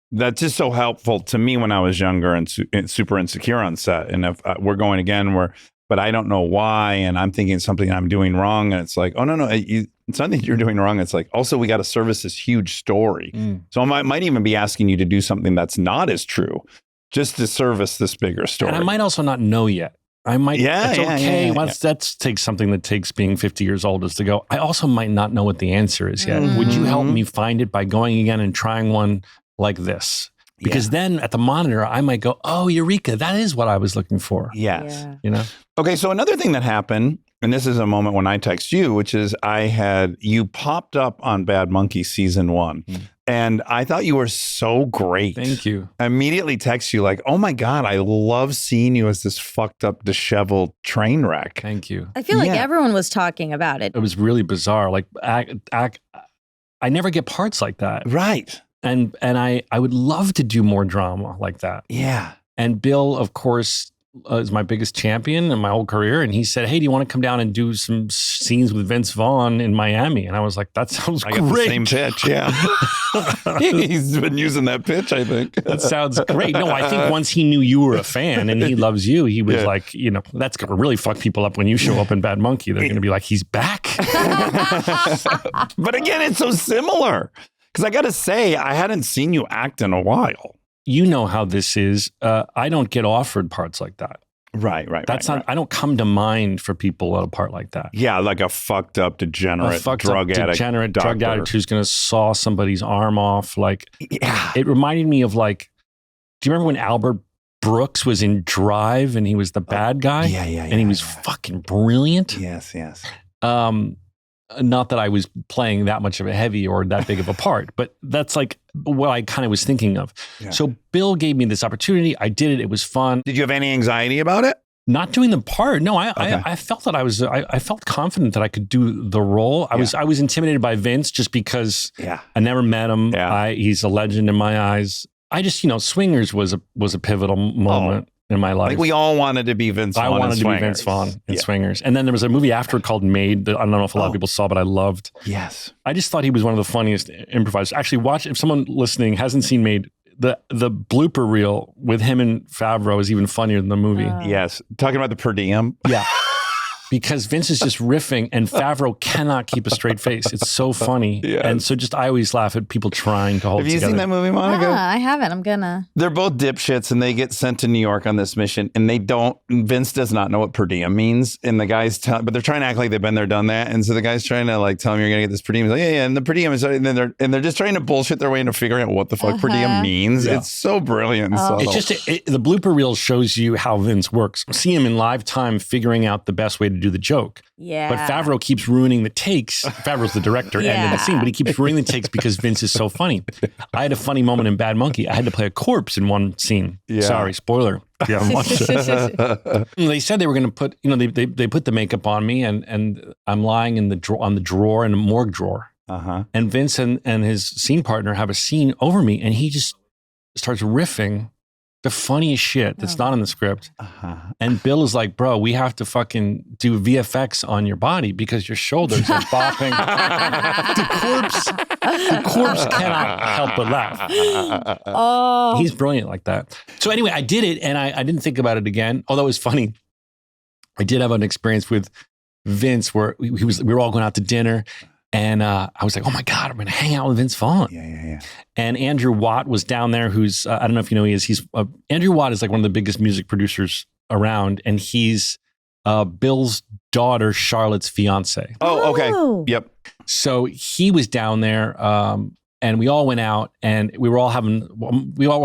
That's just so helpful to me when I was younger and super insecure on set. And if we're going again, but I don't know why, and I'm thinking something I'm doing wrong, and it's like, oh, no, it's not that you're doing wrong. It's like, also, we got to service this huge story. So I might even be asking you to do something that's not as true, just to service this bigger story. And I might also not know yet. I might, it's okay. That takes something that takes being 50 years old is to go, I also might not know what the answer is yet. Would you help me find it by going again and trying one like this? Because then at the monitor, I might go, oh, Eureka, that is what I was looking for. Yes. Yeah. Okay, so another thing that happened, and this is a moment when I text you, which is you popped up on Bad Monkey season 1. And I thought you were so great. Thank you. I immediately text you like, oh my God, I love seeing you as this fucked up, disheveled train wreck. Thank you. I feel like everyone was talking about it. It was really bizarre. Like, I never get parts like that. Right. And I would love to do more drama like that. Yeah. And Bill, of course, is my biggest champion in my whole career. And he said, hey, do you want to come down and do some scenes with Vince Vaughn in Miami? And I was like, that sounds great. I got the same pitch, yeah. He's been using that pitch, I think. That sounds great. No, I think once he knew you were a fan and he loves you, he was like, that's going to really fuck people up when you show up in Bad Monkey. They're going to be like, he's back. But again, it's so similar. Because I got to say, I hadn't seen you act in a while. You know how this is. I don't get offered parts like that. Right. I don't come to mind for people at a part like that. Yeah, like a fucked up, degenerate, drug addict who's going to saw somebody's arm off. Like, yeah. It reminded me of like, do you remember when Albert Brooks was in Drive and he was the bad guy? Yeah. And he was fucking brilliant. Yes. Not that I was playing that much of a heavy or that big of a part, but that's like what I kind of was thinking of. Yeah. So Bill gave me this opportunity. I did it. It was fun. Did you have any anxiety about it? Not doing the part. No, I felt that I felt confident that I could do the role. I was intimidated by Vince just because I never met him. Yeah. He's a legend in my eyes. I just, Swingers was a pivotal moment. in my life. Like we all wanted to be Vince Vaughn. I wanted to be Vince Vaughn in Swingers. And then there was a movie after called Made that I don't know if a lot of people saw, but I loved. Yes. I just thought he was one of the funniest improvisers. Actually, watch, if someone listening hasn't seen Made, the blooper reel with him and Favreau is even funnier than the movie. Yes. Talking about the per diem. Yeah. Because Vince is just riffing and Favreau cannot keep a straight face. It's so funny. Yes. And so I always laugh at people trying to hold Have you together. seen that movie, Monica? I haven't. I'm gonna. They're both dipshits and they get sent to New York on this mission and Vince does not know what per diem means. And the guy's but they're trying to act like they've been there, done that. And so the guy's trying to like tell him you're going to get this per diem. He's like, yeah. And the per diem is, and they're just trying to bullshit their way into figuring out what the fuck per diem means. Yeah. It's so brilliant. And subtle. It's just, the blooper reel shows you how Vince works. See him in live time figuring out the best way to do the joke. Yeah. But Favreau keeps ruining the takes. Favreau's the director and in the scene, but he keeps ruining the takes because Vince is so funny. I had a funny moment in Bad Monkey. I had to play a corpse in one scene. Yeah. Sorry, spoiler. If you haven't watched it. They said they were going to put, they put the makeup on me and I'm lying in the drawer in the morgue drawer. And Vince and his scene partner have a scene over me and he just starts riffing the funniest shit that's not in the script. And Bill is like, bro, we have to fucking do VFX on your body because your shoulders are bopping. the corpse cannot help but laugh. He's brilliant like that. So anyway, I did it and I didn't think about it again. Although it was funny. I did have an experience with Vince where we were all going out to dinner. And I was like, oh my God, I'm going to hang out with Vince Vaughn. Yeah. And Andrew Watt was down there, who's, I don't know if you know who he is. Andrew Watt is like one of the biggest music producers around. And he's Bill's daughter, Charlotte's fiance. Oh, okay. Yep. So he was down there and we all went out and we were all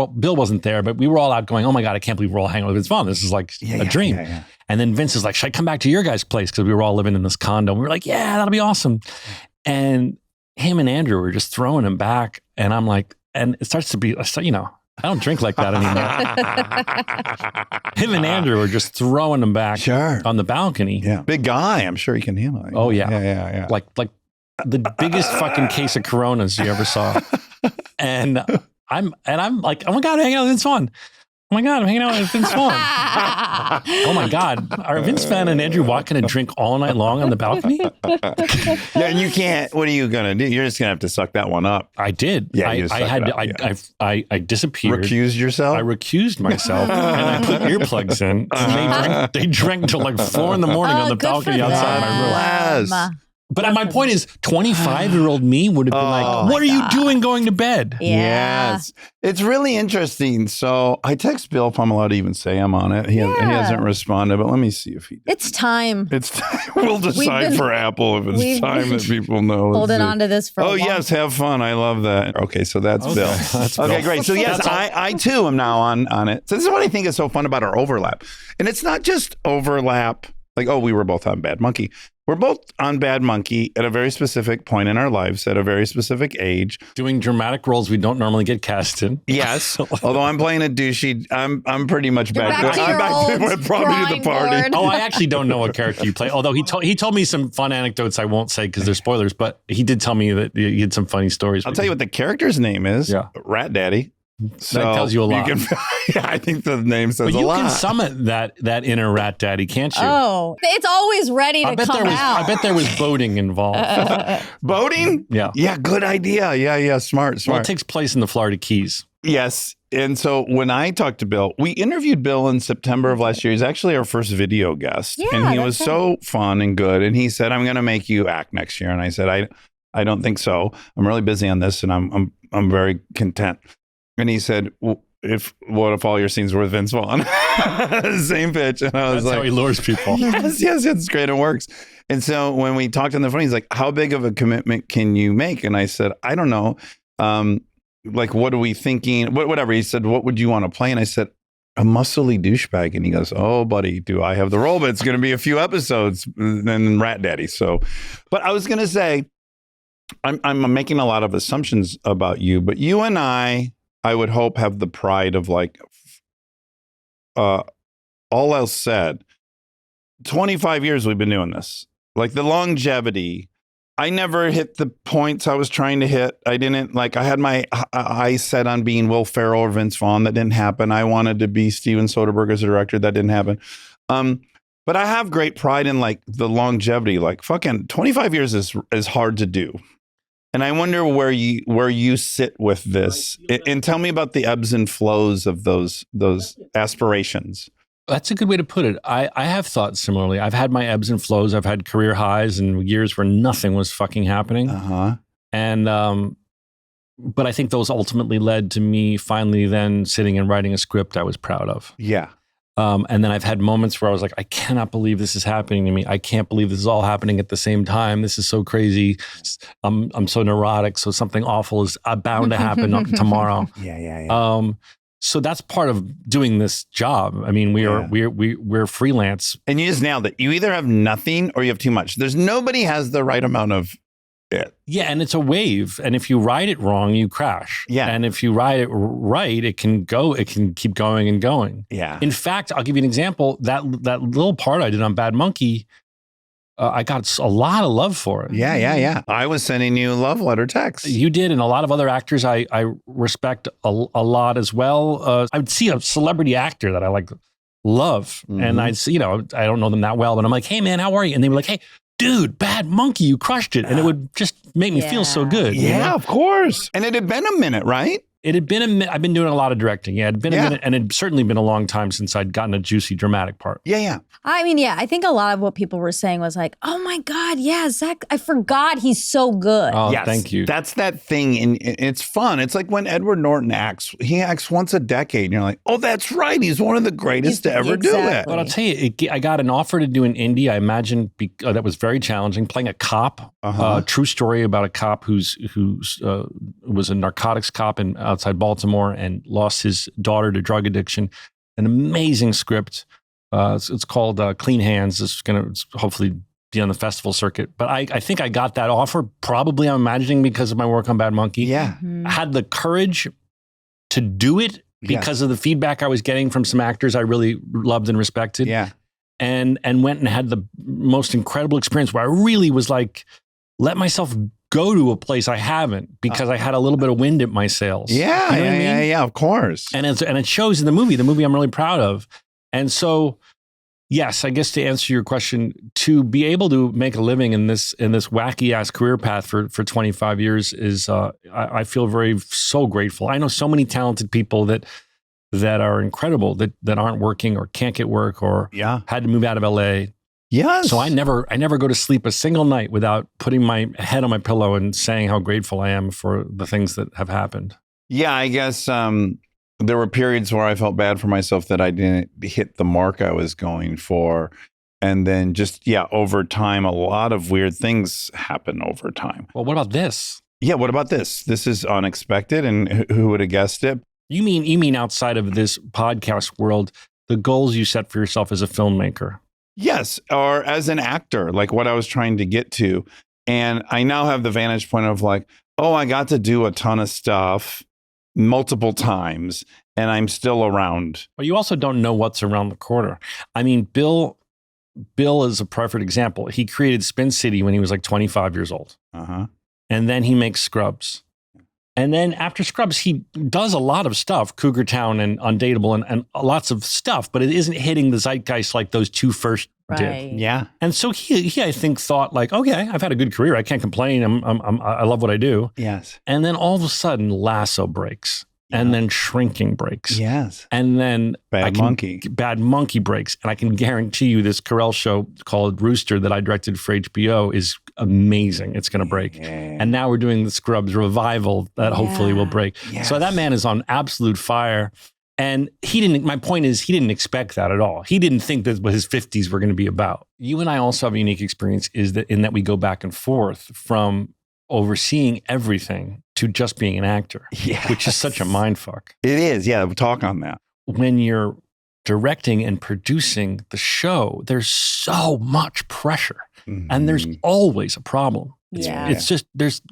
Bill wasn't there, but we were all out going, oh my God, I can't believe we're all hanging out with Vince Vaughn. This is like a dream. Yeah. And then Vince is like, should I come back to your guys' place? Because we were all living in this condo. And we were like, yeah, that'll be awesome. And him and Andrew were just throwing him back. And I'm like, and it starts to be, I don't drink like that anymore. Him and Andrew were just throwing him back on the balcony. Yeah. Big guy. I'm sure he can handle it. Oh, yeah. Yeah. Like the biggest fucking case of Coronas you ever saw. And I'm like, oh my God, I'm hanging out with Vince Vaughn. Oh my God, I'm hanging out with Vince Vaughn. Oh my God, are Vince Vaughn and Andrew Watt going to drink all night long on the balcony? Yeah, and you can't. What are you going to do? You're just going to have to suck that one up. I did. Yeah, I disappeared. Recused yourself? I recused myself and I put earplugs in. And they drank till like 4 a.m. on the balcony outside my room. But my point is, 25-year-old me would have been like, what are you doing going to bed? Yeah. Yes. It's really interesting. So I text Bill if I'm allowed to even say I'm on it. He hasn't responded, but let me see if he did. It's time. We'll decide for Apple if it's time that people know. Holding on to this for a long yes, have fun. I love that. Okay, so that's Bill. That's Bill. Okay, great. So yes, I too am now on it. So this is what I think is so fun about our overlap. And it's not just overlap, like, oh, we were both on Bad Monkey. We're both on Bad Monkey at a very specific point in our lives, at a very specific age. Doing dramatic roles we don't normally get cast in. Yes. Although I'm playing a douchey, I'm pretty much back to probably to the party. Oh, I actually don't know what character you play. Although he told me some fun anecdotes I won't say because they're spoilers, but he did tell me that he had some funny stories. I'll tell you what the character's name is. Yeah. Rat Daddy. So that tells you a lot. I think the name says but a lot. You can summon that inner rat daddy, can't you? Oh, it's always ready to come out. I bet there was boating involved. Boating? Yeah. Yeah, good idea. Yeah, smart. Well, it takes place in the Florida Keys. Yes. And so when I talked to Bill, we interviewed Bill in September of last year. He's actually our first video guest. Yeah, and he was so fun and good. And he said, I'm going to make you act next year. And I said, I don't think so. I'm really busy on this and I'm very content. And he said, what if all your scenes were with Vince Vaughn? Same pitch. And I was That's like, how he lures people. Yes, it's great. It works. And so when we talked on the phone, he's like, how big of a commitment can you make? And I said, I don't know. Like, what are we thinking? Whatever. He said, what would you want to play? And I said, a muscly douchebag. And he goes, oh, buddy, do I have the role? But it's going to be a few episodes and Rat Daddy. So, but I was going to say, I'm making a lot of assumptions about you, but you and I would hope have the pride of like, all else said, 25 years we've been doing this. Like the longevity, I never hit the points I was trying to hit. I didn't I had my eyes set on being Will Ferrell or Vince Vaughn. That didn't happen. I wanted to be Steven Soderbergh as a director. That didn't happen. But I have great pride in the longevity. Fucking 25 years is hard to do. And I wonder where you sit with this. And tell me about the ebbs and flows of those aspirations. That's a good way to put it. I have thought similarly. I've had my ebbs and flows. I've had career highs and years where nothing was fucking happening. And but I think those ultimately led to me finally then sitting and writing a script I was proud of. Yeah. And then I've had moments where I was like, I cannot believe this is happening to me. I can't believe this is all happening at the same time. This is so crazy. I'm so neurotic. So something awful is bound to happen tomorrow. Yeah. So that's part of doing this job. I mean, we're freelance. And you just nailed it. You either have nothing or you have too much. Nobody has the right amount of it. Yeah, and it's a wave. And if you ride it wrong, you crash. Yeah. And if you ride it right, it can keep going and going. Yeah. In fact, I'll give you an example. That little part I did on Bad Monkey, I got a lot of love for it. Yeah. I was sending you love letter texts. You did, and a lot of other actors I respect a lot as well. I would see a celebrity actor that I love, and I'd see, I don't know them that well, but I'm like, hey man, how are you? And they were like, hey, dude, Bad Monkey, you crushed it. And it would just make me feel so good. Yeah, of course. And it had been a minute, right? It had been a minute. I've been doing a lot of directing. Yeah, it had been a minute, and it'd certainly been a long time since I'd gotten a juicy dramatic part. Yeah. I mean, I think a lot of what people were saying was like, oh my God, yeah, Zach, I forgot he's so good. Oh, yes, thank you. That's that thing, and it's fun. It's like when Edward Norton acts. He acts once a decade, and you're like, oh, that's right. He's one of the greatest to ever do it. But I'll tell you, I got an offer to do an indie. I imagine that was very challenging, playing a cop. True story about a cop who was a narcotics cop outside Baltimore and lost his daughter to drug addiction. An amazing script. It's called Clean Hands. It's going to hopefully be on the festival circuit. But I think I got that offer, probably I'm imagining because of my work on Bad Monkey. Yeah. I had the courage to do it because of the feedback I was getting from some actors I really loved and respected. Yeah. And went and had the most incredible experience where I really was like, let myself go to a place I haven't because I had a little bit of wind at my sails. Yeah, you know what I mean? of course. And it shows in the movie I'm really proud of. And so, yes, I guess to answer your question, to be able to make a living in this wacky ass career path for 25 years is, I feel so grateful. I know so many talented people that are incredible that aren't working or can't get work or had to move out of LA. Yes. So I never go to sleep a single night without putting my head on my pillow and saying how grateful I am for the things that have happened. Yeah, I guess there were periods where I felt bad for myself that I didn't hit the mark I was going for. And then just, over time, a lot of weird things happen over time. Well, what about this? Yeah, what about this? This is unexpected, and who would have guessed it? You mean outside of this podcast world, the goals you set for yourself as a filmmaker? Yes, or as an actor, like what I was trying to get to. And I now have the vantage point of like, oh, I got to do a ton of stuff multiple times, and I'm still around. But you also don't know what's around the corner. I mean, Bill is a perfect example. He created Spin City when he was like 25 years old. And then he makes Scrubs. And then after Scrubs, he does a lot of stuff, Cougar Town and Undateable and lots of stuff, but it isn't hitting the zeitgeist like those two first did. Yeah. And so he I think thought like, okay, I've had a good career. I can't complain. I love what I do. Yes. And then all of a sudden Lasso breaks. And then Shrinking breaks. Yes. And then Bad Monkey breaks. And I can guarantee you this Carell show called Rooster that I directed for HBO is amazing. It's going to break. Yeah. And now we're doing the Scrubs revival that hopefully will break. Yes. So that man is on absolute fire. And my point is, he didn't expect that at all. He didn't think that what his 50s were going to be about. You and I also have a unique experience in that we go back and forth from overseeing everything to just being an actor, which is such a mind fuck. It is. Yeah. We'll talk on that. When you're directing and producing the show, there's so much pressure and there's always a problem. It's just,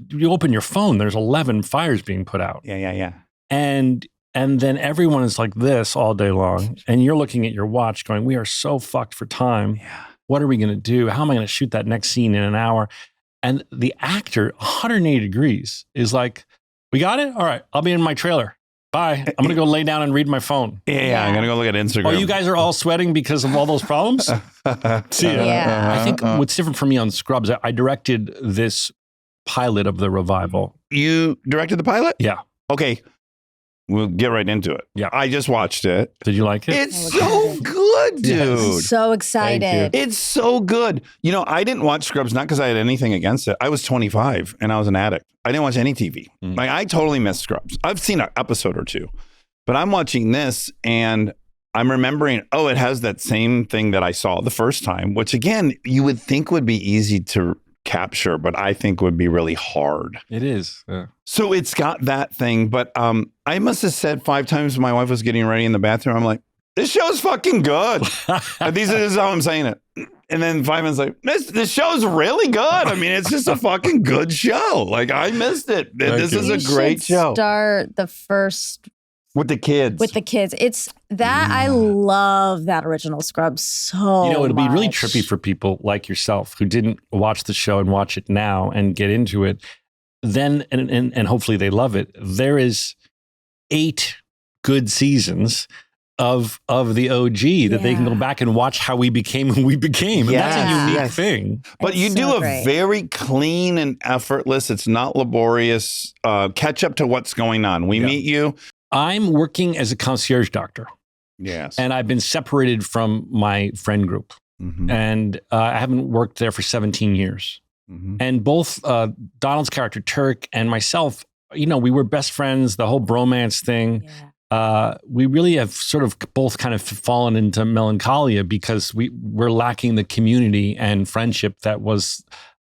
you open your phone, there's 11 fires being put out. Yeah. And then everyone is like this all day long. And you're looking at your watch going, we are so fucked for time. Yeah. What are we going to do? How am I going to shoot that next scene in an hour? And the actor, 180 degrees, is like, we got it? All right, I'll be in my trailer. Bye. I'm going to go lay down and read my phone. Yeah, I'm going to go look at Instagram. Oh, you guys are all sweating because of all those problems? See ya. Yeah. I think what's different for me on Scrubs, I directed this pilot of the revival. You directed the pilot? Yeah. Okay. We'll get right into it. Yeah. I just watched it. Did you like it? It's so good, dude. So excited. It's so good. You know, I didn't watch Scrubs not because I had anything against it. I was 25 and I was an addict. I didn't watch any TV. Like, I totally missed Scrubs. I've seen an episode or two, but I'm watching this and I'm remembering, oh, it has that same thing that I saw the first time, which again, you would think would be easy to capture, but I think would be really hard. It is. Yeah. So it's got that thing, but I must have said 5 times when my wife was getting ready in the bathroom, I'm like, this show's fucking good. This is how I'm saying it. And then 5 minutes later, this show's really good. I mean, it's just a fucking good show. Like, I missed it. This is a great show. Start the first with the kids. It's that I love that original Scrubs so You know, it'll be really much. trippy for people like yourself who didn't watch the show and watch it now and get into it. Then, and hopefully they love it. There is 8 good seasons of the OG that they can go back and watch how we became who we became. And that's a unique thing. But you do a very clean and effortless, it's not laborious, catch up to what's going on. We meet you. I'm working as a concierge doctor. Yes. And I've been separated from my friend group. And I haven't worked there for 17 years. And both Donald's character, Turk, and myself, you know, we were best friends, the whole bromance thing. We really have sort of both kind of fallen into melancholia because we're lacking the community and friendship that was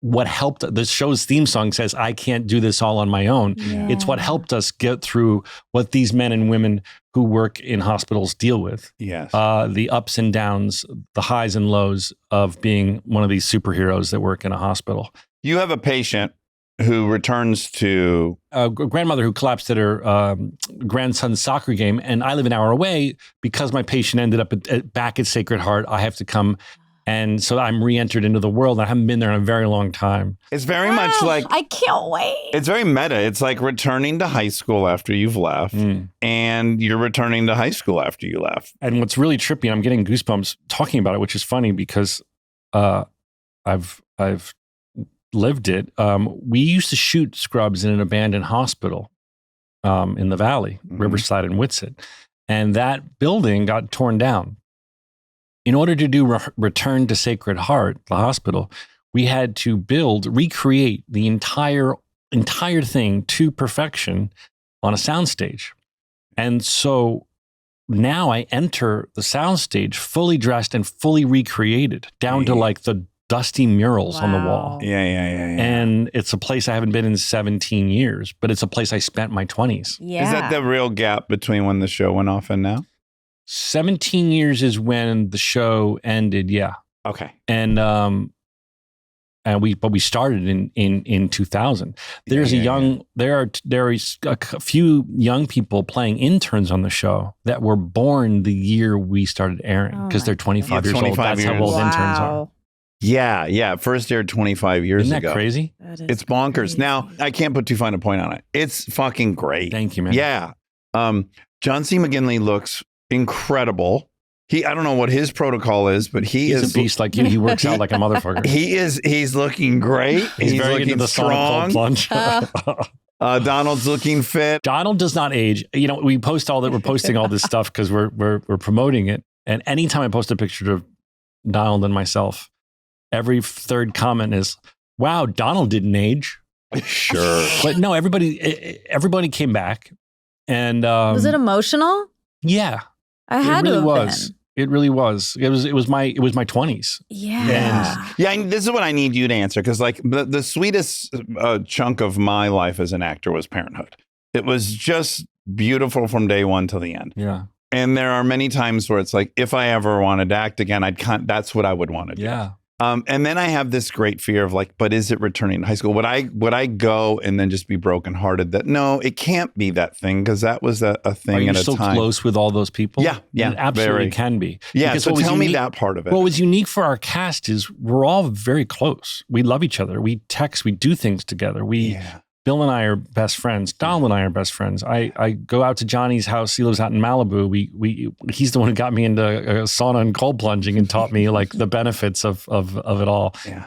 what helped. The show's theme song says, I can't do this all on my own. It's what helped us get through what these men and women who work in hospitals deal with. Yes. The ups and downs, the highs and lows of being one of these superheroes that work in a hospital. You have a patient who returns to a grandmother who collapsed at her grandson's soccer game, and I live an hour away because my patient ended up back at Sacred Heart. I have to come, and so I'm re-entered into the world. I haven't been there in a very long time. It's very much like I can't wait. It's very meta. It's like returning to high school after you've left, and you're returning to high school after you left. And what's really trippy, and I'm getting goosebumps talking about it, which is funny because I've lived it. We used to shoot Scrubs in an abandoned hospital in the Valley, Riverside and Whitsett. And that building got torn down. In order to do Return to Sacred Heart, the hospital, we had to recreate the entire thing to perfection on a soundstage. And so now I enter the soundstage fully dressed and fully recreated down to like the dusty murals on the wall. Yeah. And it's a place I haven't been in 17 years, but it's a place I spent my 20s. Is that the real gap between when the show went off and now? 17 years is when the show ended, yeah. Okay. And we started in 2000. There's there are a few young people playing interns on the show that were born the year we started airing because they're 25 years old. That's how old interns are. Yeah. First aired 25 years ago. Isn't that crazy? It's bonkers. Crazy. Now, I can't put too fine a point on it. It's fucking great. Thank you, man. Yeah. John C. McGinley looks incredible. I don't know what his protocol is, but he's a beast like you. He works out like a motherfucker. He's looking great. He's very looking into the strong. Plunge. Donald's looking fit. Donald does not age. You know, we're posting all this stuff because we're promoting it. And anytime I post a picture of Donald and myself, every third comment is, wow, Donald didn't age. Sure. But no, everybody came back. And was it emotional? Yeah. I had it really to have was. been. It really was. It was my 20s. Yeah. This is what I need you to answer because like the sweetest chunk of my life as an actor was Parenthood. It was just beautiful from day one till the end. Yeah. And there are many times where it's like, if I ever wanted to act again, that's what I would want to do. Yeah. And then I have this great fear of like, but is it returning to high school? Would I go and then just be brokenhearted that no, it can't be that thing because that was a thing Are you at a still time. close with all those people? Yeah, It absolutely very. can be. Yeah, Because so what was tell me unique- that part of it. What was unique for our cast is we're all very close. We love each other. We text. We do things together. Bill and I are best friends. Donald and I are best friends. I go out to Johnny's house. He lives out in Malibu. He's the one who got me into sauna and cold plunging and taught me like the benefits of it all. Yeah.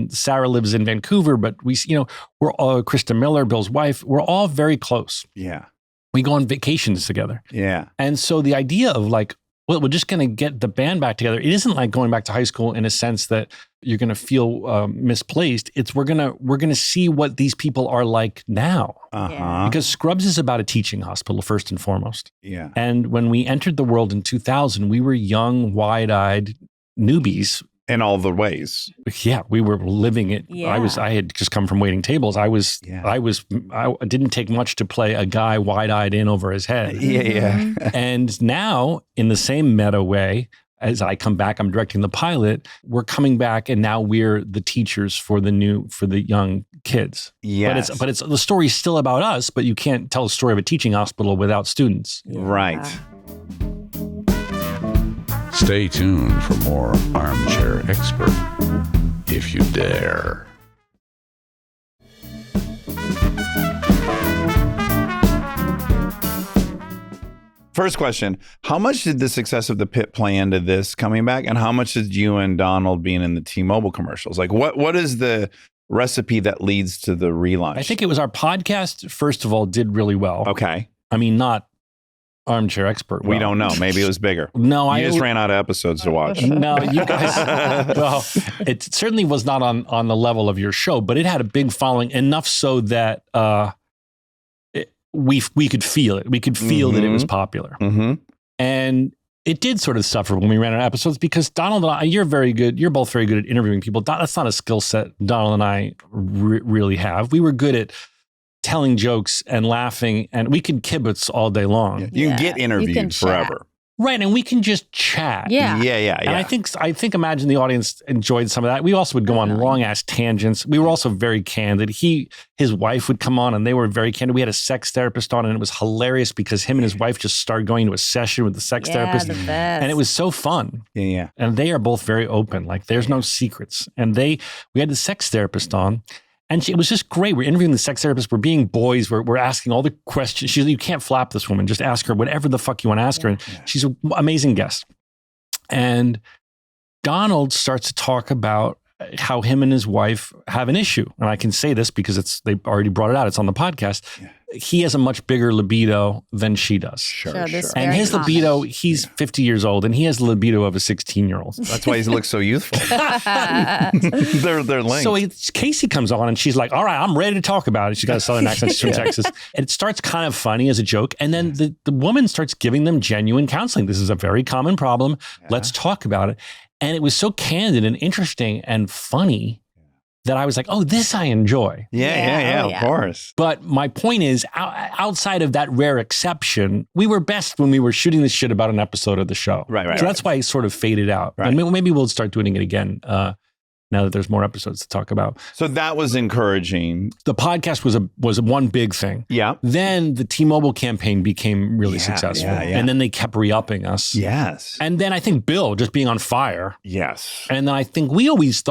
Sarah lives in Vancouver, but we're all Krista Miller, Bill's wife. We're all very close. Yeah. We go on vacations together. Yeah. And so the idea of like, well, we're just going to get the band back together. It isn't like going back to high school in a sense that you're going to feel misplaced. It's we're gonna see what these people are like now. Uh-huh. Because Scrubs is about a teaching hospital first and foremost. Yeah. And when we entered the world in 2000, we were young, wide-eyed newbies. In all the ways. Yeah, we were living it. Yeah. I had just come from waiting tables. I didn't take much to play a guy wide-eyed in over his head. Yeah. And now, in the same meta way, as I come back, I'm directing the pilot. We're coming back, and now we're the teachers for the young kids. Yes. But it's the story's still about us. But you can't tell a story of a teaching hospital without students. Right. Stay tuned for more Armchair Expert, if you dare. First question, how much did the success of The Pit play into this coming back? And how much did you and Donald being in the T-Mobile commercials? Like what is the recipe that leads to the relaunch? I think it was our podcast, first of all, did really well. Okay. I mean, not Armchair Expert. We don't know. Maybe it was bigger. No, You just ran out of episodes to watch. No, you guys. Well, it certainly was not on the level of your show, but it had a big following, enough so that we could feel it. We could feel that it was popular, and it did sort of suffer when we ran out of episodes because Donald and I, you're very good. You're both very good at interviewing people. That's not a skill set Donald and I really have. We were good at telling jokes and laughing, and we can kibitz all day long. You can get interviewed forever. Right, and we can just chat. Yeah. Yeah. And I think imagine the audience enjoyed some of that. We also would go on long ass tangents. We were also very candid. His wife would come on and they were very candid. We had a sex therapist on and it was hilarious because him and his wife just started going to a session with the sex therapist. The best. And it was so fun. Yeah. And they are both very open. Like there's no secrets. And we had the sex therapist on. And it was just great. We're interviewing the sex therapist. We're being boys. We're asking all the questions. She's like, you can't flap this woman. Just ask her whatever the fuck you want to ask her. And she's an amazing guest. And Donald starts to talk about how him and his wife have an issue. And I can say this because they already brought it out. It's on the podcast. Yeah. He has a much bigger libido than she does. Sure. And his libido, he's 50 years old and he has the libido of a 16-year-old. That's why he looks so youthful. They're linked. So Casey comes on and she's like, all right, I'm ready to talk about it. She's got a Southern accent. She's from Texas. And it starts kind of funny as a joke. And then the woman starts giving them genuine counseling. This is a very common problem. Yeah. Let's talk about it. And it was so candid and interesting and funny that I was like, oh, this I enjoy. Yeah, of course. But my point is, outside of that rare exception, we were best when we were shooting this shit about an episode of the show. Right. So that's why it sort of faded out. Right. And maybe we'll start doing it again now that there's more episodes to talk about. So that was encouraging. The podcast was one big thing. Yeah. Then the T-Mobile campagin became really successful. Yeah. And then they kept re-upping us. Yes. And then I think Bill just being on fire. Yes. And then I think we always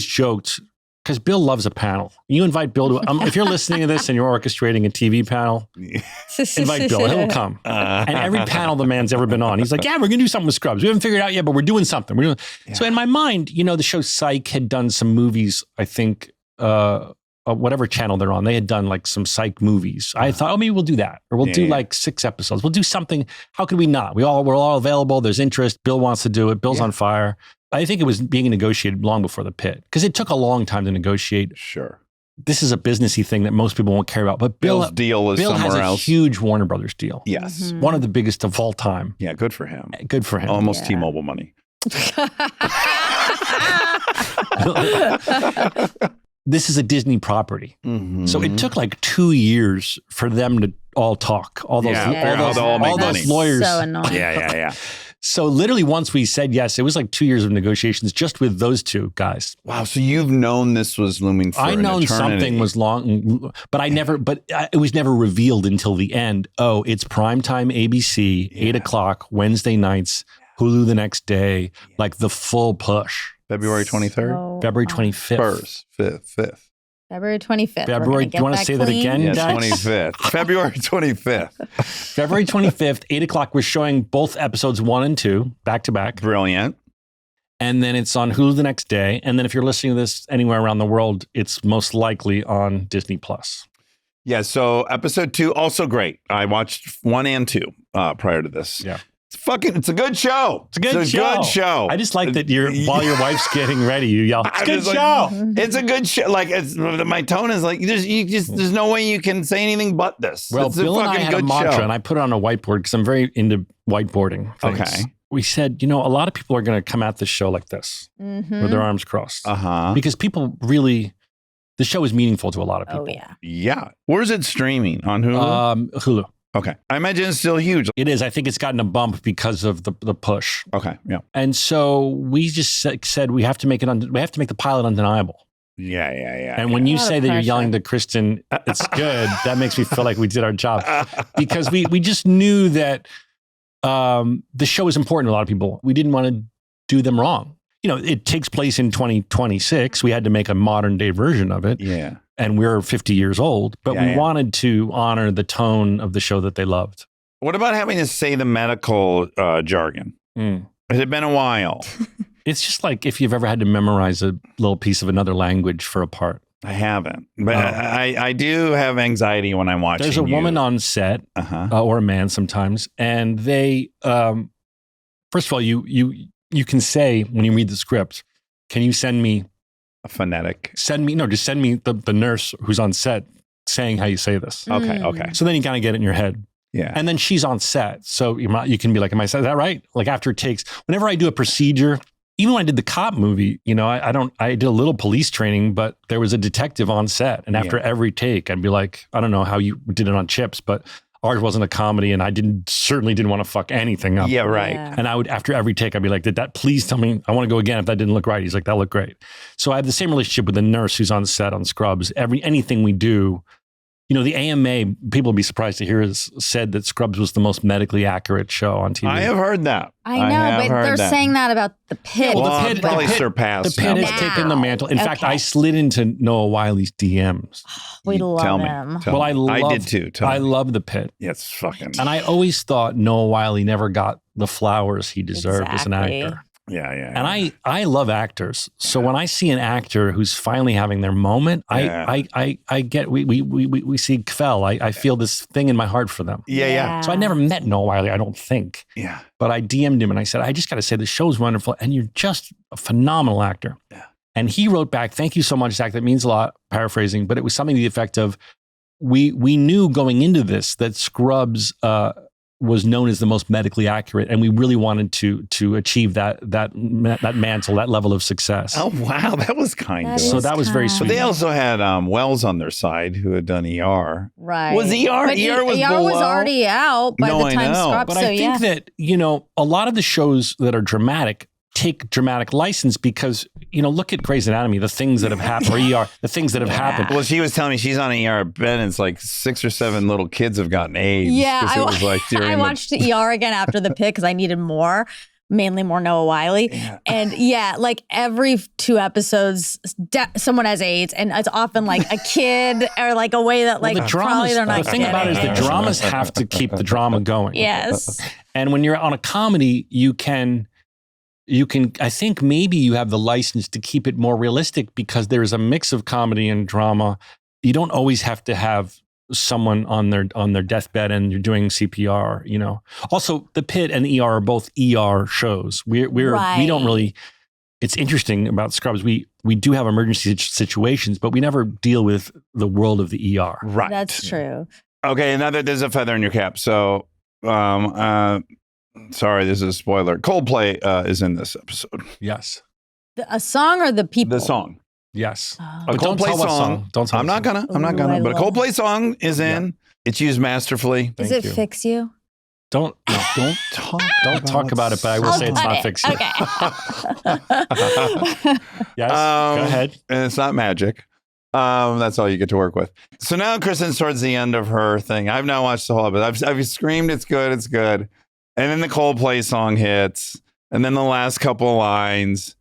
joked, because Bill loves a panel. You invite Bill to, if you're listening to this and you're orchestrating a TV panel, invite Bill. He'll come. And every panel the man's ever been on, he's like, yeah, we're going to do something with Scrubs. We haven't figured it out yet, but we're doing something. So in my mind, the show Psych had done some movies, I think, whatever channel they're on, they had done like some Psych movies. I thought, maybe we'll do that. Or we'll do like 6 episodes. We'll do something. How could we not? We're all available. There's interest. Bill wants to do it. Bill's on fire. I think it was being negotiated long before the Pit because it took a long time to negotiate. Sure. This is a businessy thing that most people won't care about. But Bill's deal is Bill somewhere has a else. huge Warner Brothers deal. Yes. One of the biggest of all time. Yeah, good for him. Good for him. Almost T-Mobile money. This is a Disney property. So it took like 2 years for them to all talk. All those lawyers. So annoying. Yeah. So literally once we said yes, it was like 2 years of negotiations just with those two guys. Wow. So you've known this was looming for an eternity. Something was long, but it was never revealed until the end. Oh, it's primetime ABC, 8 o'clock, Wednesday nights, Hulu the next day, like the full push. February 23rd? February 25th. 5th. February 25th. February, do you want to say that again? Yeah, Dax? 25th. February 25th. February 25th, 8 o'clock. We're showing both episodes 1 and 2 back to back. Brilliant. And then it's on Hulu the next day. And then if you're listening to this anywhere around the world, it's most likely on Disney Plus. Yeah, so episode 2, also great. I watched 1 and 2 prior to this. Yeah. It's a good show. It's a good show. I just like that while your wife's getting ready, you yell, it's a good show. It's a good show. Like, my tone is like, there's no way you can say anything but this. Well, it's Bill and I had a mantra, show. and I put it on a whiteboard because I'm very into whiteboarding things. Okay. We said, a lot of people are going to come at this show like this, with their arms crossed. Uh-huh. Because people really, the show is meaningful to a lot of people. Oh, yeah. Yeah. Where's it streaming? On Hulu? Hulu. Okay. I imagine it's still huge. It is. I think it's gotten a bump because of the push. Okay. Yeah. And so we just said we have to make the pilot undeniable. Yeah. And when you say that you're yelling to Kristen, it's good. That makes me feel like we did our job because we just knew that the show is important to a lot of people. We didn't want to do them wrong. It takes place in 2026. We had to make a modern day version of it. Yeah. And we're 50 years old, but we wanted to honor the tone of the show that they loved. What about having to say the medical jargon? Has it been a while? It's just like if you've ever had to memorize a little piece of another language for a part. I haven't, but I do have anxiety when I'm watching. There's a woman on set, or a man sometimes, and they, first of all, you can say when you read the script, can you send me a phonetic? Just send me the nurse who's on set saying how you say this. Okay. So then you kind of get it in your head. Yeah. And then she's on set. So you can be like, is that right? Like after takes, whenever I do a procedure, even when I did the cop movie, I did a little police training, but there was a detective on set. And after every take, I'd be like, I don't know how you did it on Chips, but ours wasn't a comedy, and I certainly didn't want to fuck anything up. Yeah, right. Yeah. And I would, after every take, I'd be like, please tell me, I want to go again if that didn't look right. He's like, that looked great. So I have the same relationship with the nurse who's on set on Scrubs. Anything we do, the AMA, people would be surprised to hear, has said that Scrubs was the most medically accurate show on TV. I have heard that. I know, but they're saying that about The Pit. Well, The Pit probably surpassed. The Pit has taken the mantle. In fact, I slid into Noah Wiley's DMs. We love Tell me. him. Tell me. I did too. I love The Pit. Yeah, it's fucking. And I always thought Noah Wiley never got the flowers he deserved as an actor. Yeah. And I love actors. So when I see an actor who's finally having their moment, I get, we see Kvel. I feel this thing in my heart for them. Yeah. So I never met Noah Wiley, I don't think. Yeah. But I DM'd him and I said, I just got to say, the show's wonderful and you're just a phenomenal actor. Yeah. And he wrote back, thank you so much, Zach. That means a lot, paraphrasing, but it was something to the effect of, we knew going into this that Scrubs was known as the most medically accurate, and we really wanted to achieve that mantle, that level of success. Oh wow, that was kind. So that was very sweet. But they also had Wells on their side, who had done ER. Right. Was ER? But ER was ER below? was already out by the time Scrubs. But I think that a lot of the shows that are dramatic take dramatic license because, look at Grey's Anatomy, the things that have happened, or ER, the things that have happened. Well, she was telling me she's on ER bed and it's like 6 or 7 little kids have gotten AIDS. Yeah, it was like I watched ER again after The Pit because I needed more. Mainly more Noah Wiley. Yeah. And like every 2 episodes, someone has AIDS, and it's often like a kid or like a way that the probably they're not the thing about it is the dramas have to keep the drama going. Yes. And when you're on a comedy, you can, I think maybe you have the license to keep it more realistic because there's a mix of comedy and drama. You don't always have to have someone on their deathbed and you're doing CPR, Also, The Pit and ER are both ER shows. We don't really, it's interesting about Scrubs. We do have emergency situations, but we never deal with the world of the ER. Right. That's true. Okay, there's a feather in your cap. So, sorry, this is a spoiler. Coldplay is in this episode. Yes. A song or the people? The song. Yes. A Coldplay song. Don't tell I'm not gonna. But a Coldplay song is in. It's used masterfully. Does it fix you? Don't talk about it, but I will say it's not fiction. Okay. Yes, go ahead. And it's not magic. That's all you get to work with. So now Kristen's towards the end of her thing. I've now watched the whole of it. I've screamed, it's good. And then the Coldplay song hits. And then the last couple of lines.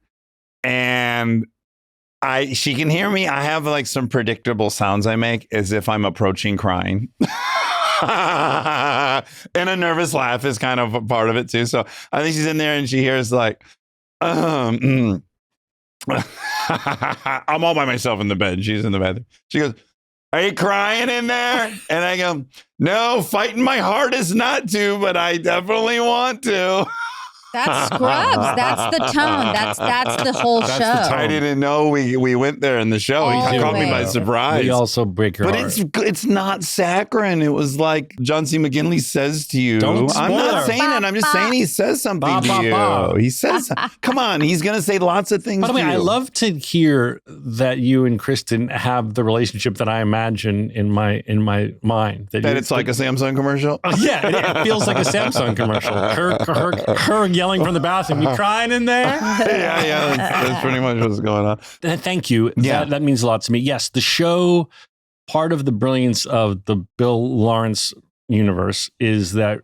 And she can hear me. I have like some predictable sounds I make as if I'm approaching crying. And a nervous laugh is kind of a part of it too. So I think she's in there and she hears like, I'm all by myself in the bed. She's in the bed. She goes, "Are you crying in there?" And I go, "No, fighting my hardest not to, but I definitely want to." That's Scrubs. That's the tone. That's the whole show. I didn't know we went there in the show. He caught me by surprise. We also break your heart. But it's not saccharine. It was like John C. McGinley says to you. I'm not saying it. I'm just saying he says something to you. He says, come on, he's going to say lots of things. By the way, to you. I love to hear that you and Kristen have the relationship that I imagine in my mind. That it's like a Samsung commercial? Yeah, it feels like a Samsung commercial. Her yelling from the bathroom, "You crying in there?" Yeah, that's pretty much what's going on. Thank you. Yeah. That means a lot to me. Yes, the show, part of the brilliance of the Bill Lawrence universe is that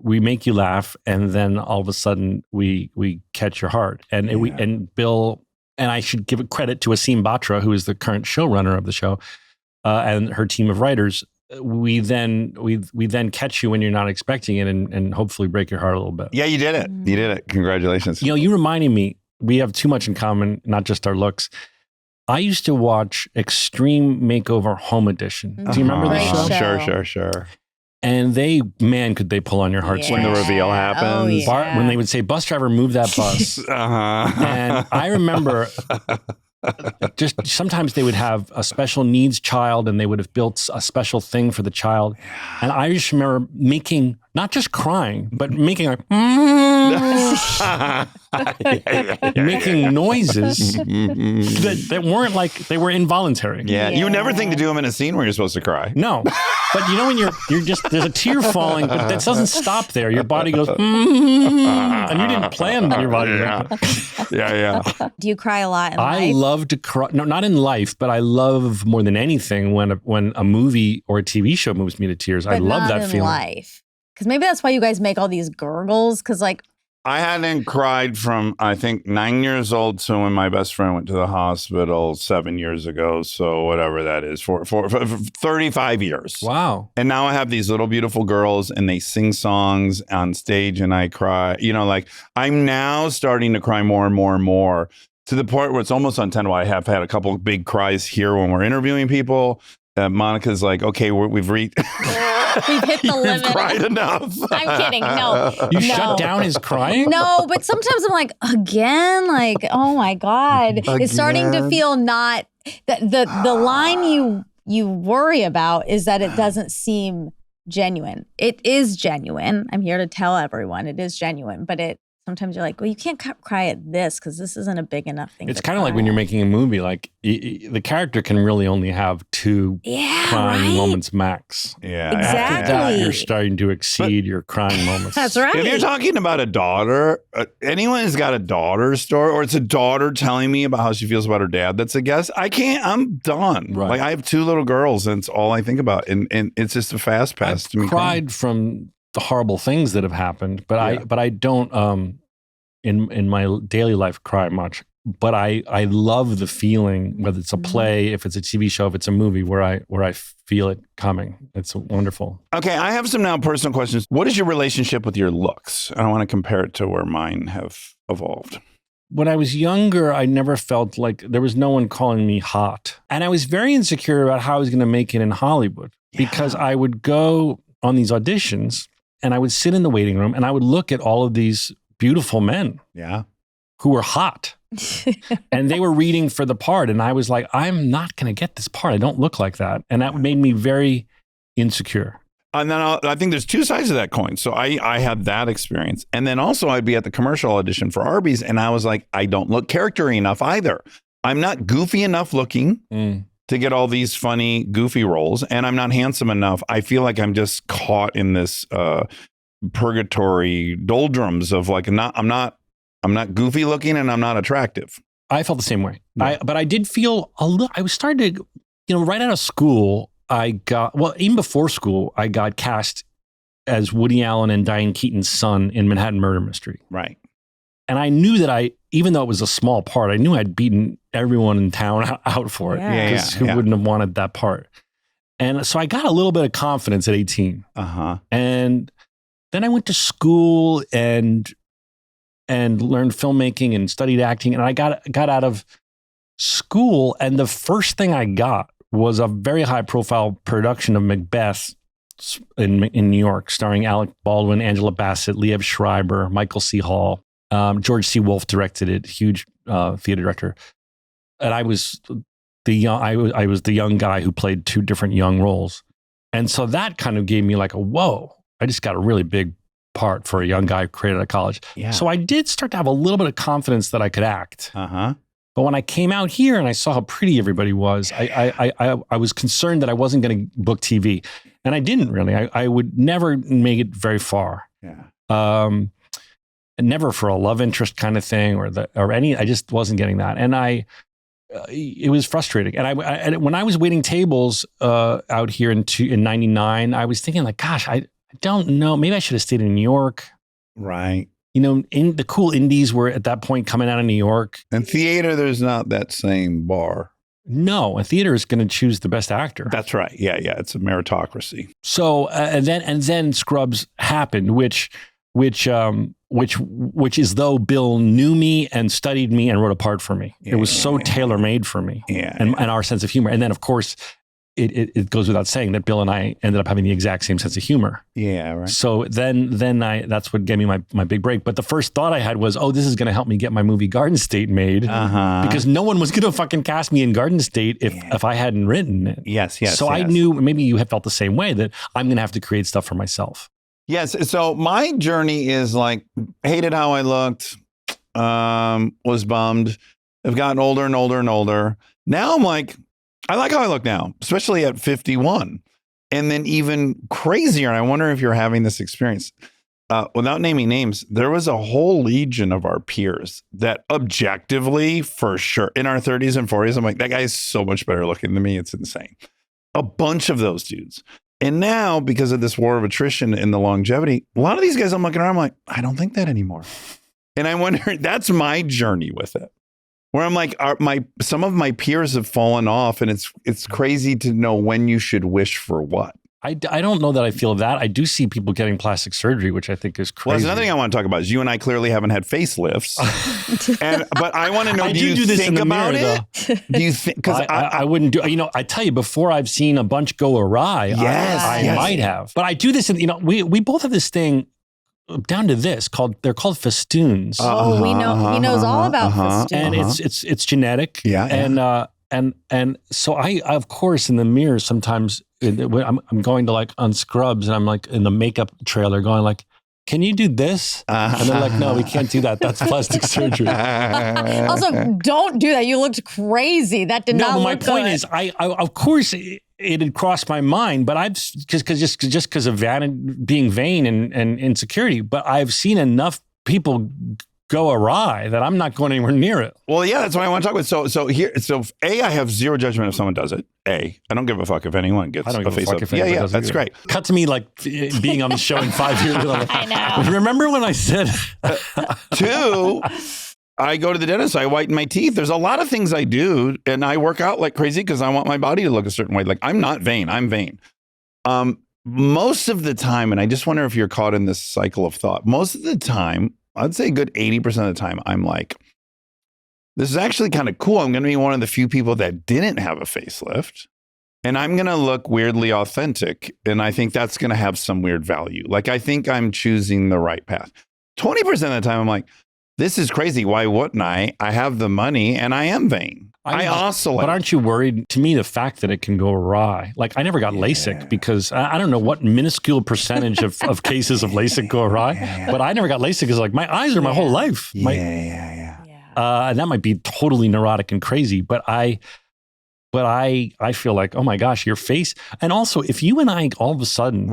we make you laugh, and then all of a sudden we catch your heart. And and Bill, and I should give credit to Asim Batra, who is the current showrunner of the show, and her team of writers. We then catch you when you're not expecting it, and hopefully break your heart a little bit. Yeah, you did it. You did it. Congratulations. You know, you reminded me, we have too much in common, not just our looks. I used to watch Extreme Makeover Home Edition. Do you remember the show? Sure. And could they pull on your heartstrings. When the reveal happens. When they would say, "Bus driver, move that bus." And I remember just sometimes they would have a special needs child and they would have built a special thing for the child. And I just remember making, not just crying, but making like, making noises that weren't like, they were involuntary. Yeah. You would never think to do them in a scene where you're supposed to cry. No. But you know, when you're just, there's a tear falling, but that doesn't stop there. Your body goes, and you didn't plan your body. Yeah. Do you cry a lot in life? I love to cry. No, not in life, but I love more than anything when a movie or a TV show moves me to tears. I love that feeling. Life. Because maybe that's why you guys make all these gurgles. Because like, I hadn't cried from, I think, 9 years old to when my best friend went to the hospital 7 years ago. So whatever that is, for 35 years. Wow. And now I have these little beautiful girls and they sing songs on stage and I cry. You know, like I'm now starting to cry more and more and more to the point where it's almost untenable. I have had a couple of big cries here when we're interviewing people. Monica's like, okay, we've reached. We've hit the limit. Cried enough. I'm kidding. No. You shut down his crying? No, but sometimes I'm like, again? Like, oh my God. It's starting to feel not, the line you worry about is that it doesn't seem genuine. It is genuine. I'm here to tell everyone it is genuine, but sometimes you're like, well, you can't cry at this because this isn't a big enough thing. It's kind of like when you're making a movie, like the character can really only have two crying moments max. Yeah, exactly. After that, you're starting to exceed your crying moments. That's right. If you're talking about a daughter, anyone who's got a daughter story, or it's a daughter telling me about how she feels about her dad that's a guest, I'm done. Right. Like I have two little girls and it's all I think about. And it's just a fast pass to me. I've cried from the horrible things that have happened, but I don't in my daily life cry much. But I love the feeling, whether it's a play, if it's a TV show, if it's a movie, where I feel it coming. It's wonderful. Okay, I have some now personal questions. What is your relationship with your looks? I want to compare it to where mine have evolved. When I was younger, I never felt like there was no one calling me hot. And I was very insecure about how I was going to make it in Hollywood because I would go on these auditions and I would sit in the waiting room and I would look at all of these beautiful men who were hot. And they were reading for the part. And I was like, I'm not going to get this part. I don't look like that. And that made me very insecure. And then I think there's two sides of that coin. So I had that experience. And then also I'd be at the commercial audition for Arby's. And I was like, I don't look character-y enough either. I'm not goofy enough looking to get all these funny, goofy roles. And I'm not handsome enough. I feel like I'm just caught in this purgatory doldrums of like, I'm not goofy looking and I'm not attractive. I felt the same way. But I did feel a little, I was starting to, right out of school, even before school, I got cast as Woody Allen and Diane Keaton's son in Manhattan Murder Mystery. Right. And I knew that even though it was a small part, I knew I'd beaten everyone in town out for it. Because who wouldn't have wanted that part? And so I got a little bit of confidence at 18. And then I went to school and learned filmmaking and studied acting. And I got out of school, and the first thing I got was a very high profile production of Macbeth in New York, starring Alec Baldwin, Angela Bassett, Liev Schreiber, Michael C. Hall. George C. Wolfe directed it, huge theater director. And I was the young guy who played two different young roles. And so that kind of gave me like whoa, I just got a really big part for a young guy created at college. Yeah. So I did start to have a little bit of confidence that I could act. But when I came out here and I saw how pretty everybody was, I was concerned that I wasn't going to book TV. And I didn't really. I would never make it very far. And never for a love interest kind of thing or any. I just wasn't getting that, and it was frustrating. And when I was waiting tables out here in '99, I was thinking like, gosh, I don't know. Maybe I should have stayed in New York. Right. In the cool indies were at that point coming out of New York. In theater, there's not that same bar. No, a theater is going to choose the best actor. That's right. Yeah. It's a meritocracy. So and then Scrubs happened, which is though Bill knew me and studied me and wrote a part for me. It was so tailor-made for me and our sense of humor. And then, of course, it goes without saying that Bill and I ended up having the exact same sense of humor. Yeah, right. So then that's what gave me my big break. But the first thought I had was, this is going to help me get my movie Garden State made because no one was going to fucking cast me in Garden State if I hadn't written it. Yes. So I knew, maybe you have felt the same way, that I'm going to have to create stuff for myself. Yes. So my journey is like, hated how I looked, was bummed. I've gotten older and older and older. Now I'm like, I like how I look now, especially at 51. And then even crazier, and I wonder if you're having this experience, without naming names, there was a whole legion of our peers that objectively, for sure, in our 30s and 40s, I'm like, that guy is so much better looking than me. It's insane. A bunch of those dudes. And now, because of this war of attrition and the longevity, a lot of these guys I'm looking around, I'm like, I don't think that anymore. And I wonder, that's my journey with it. Where I'm like, some of my peers have fallen off, and it's crazy to know when you should wish for what. I don't know that I feel that. I do see people getting plastic surgery, which I think is crazy. Well, that's another thing I want to talk about is you and I clearly haven't had facelifts. But I want to know, do you think about it? Do you think? Because I wouldn't do. I tell you, before I've seen a bunch go awry, I might have. But I do this, and we both have this thing down to this they're called festoons. We know he knows all about festoons, and it's genetic. And so I of course in the mirror sometimes I'm going to like on Scrubs and I'm like in the makeup trailer going like, can you do this? And they're like, no, we can't do that. That's plastic surgery. Also, don't do that. You looked crazy. That did not look good. No, my point is, I of course it had crossed my mind, but I've because of being vain and insecurity. But I've seen enough people go awry that I'm not going anywhere near it. Well, yeah, that's what I want to talk about. So I have zero judgment if someone does it. I don't give a fuck if anyone gets a face up. Yeah, that's great. Cut to me like being on the show in 5 years. I know. Remember when I said 2? I go to the dentist. I whiten my teeth. There's a lot of things I do, and I work out like crazy because I want my body to look a certain way. Like I'm not vain. I'm vain. Most of the time, and I just wonder if you're caught in this cycle of thought. Most of the time, I'd say a good 80% of the time, I'm like, this is actually kind of cool. I'm going to be one of the few people that didn't have a facelift, and I'm going to look weirdly authentic. And I think that's going to have some weird value. Like, I think I'm choosing the right path. 20% of the time, I'm like, this is crazy. Why wouldn't I? I have the money and I am vain. I oscillate. But aren't you worried? To me, the fact that it can go awry. Like I never got LASIK because I don't know what minuscule percentage of cases of LASIK go awry. But I never got LASIK because like my eyes are my whole life. And that might be totally neurotic and crazy. But I feel like, oh my gosh, your face. And also, if you and I all of a sudden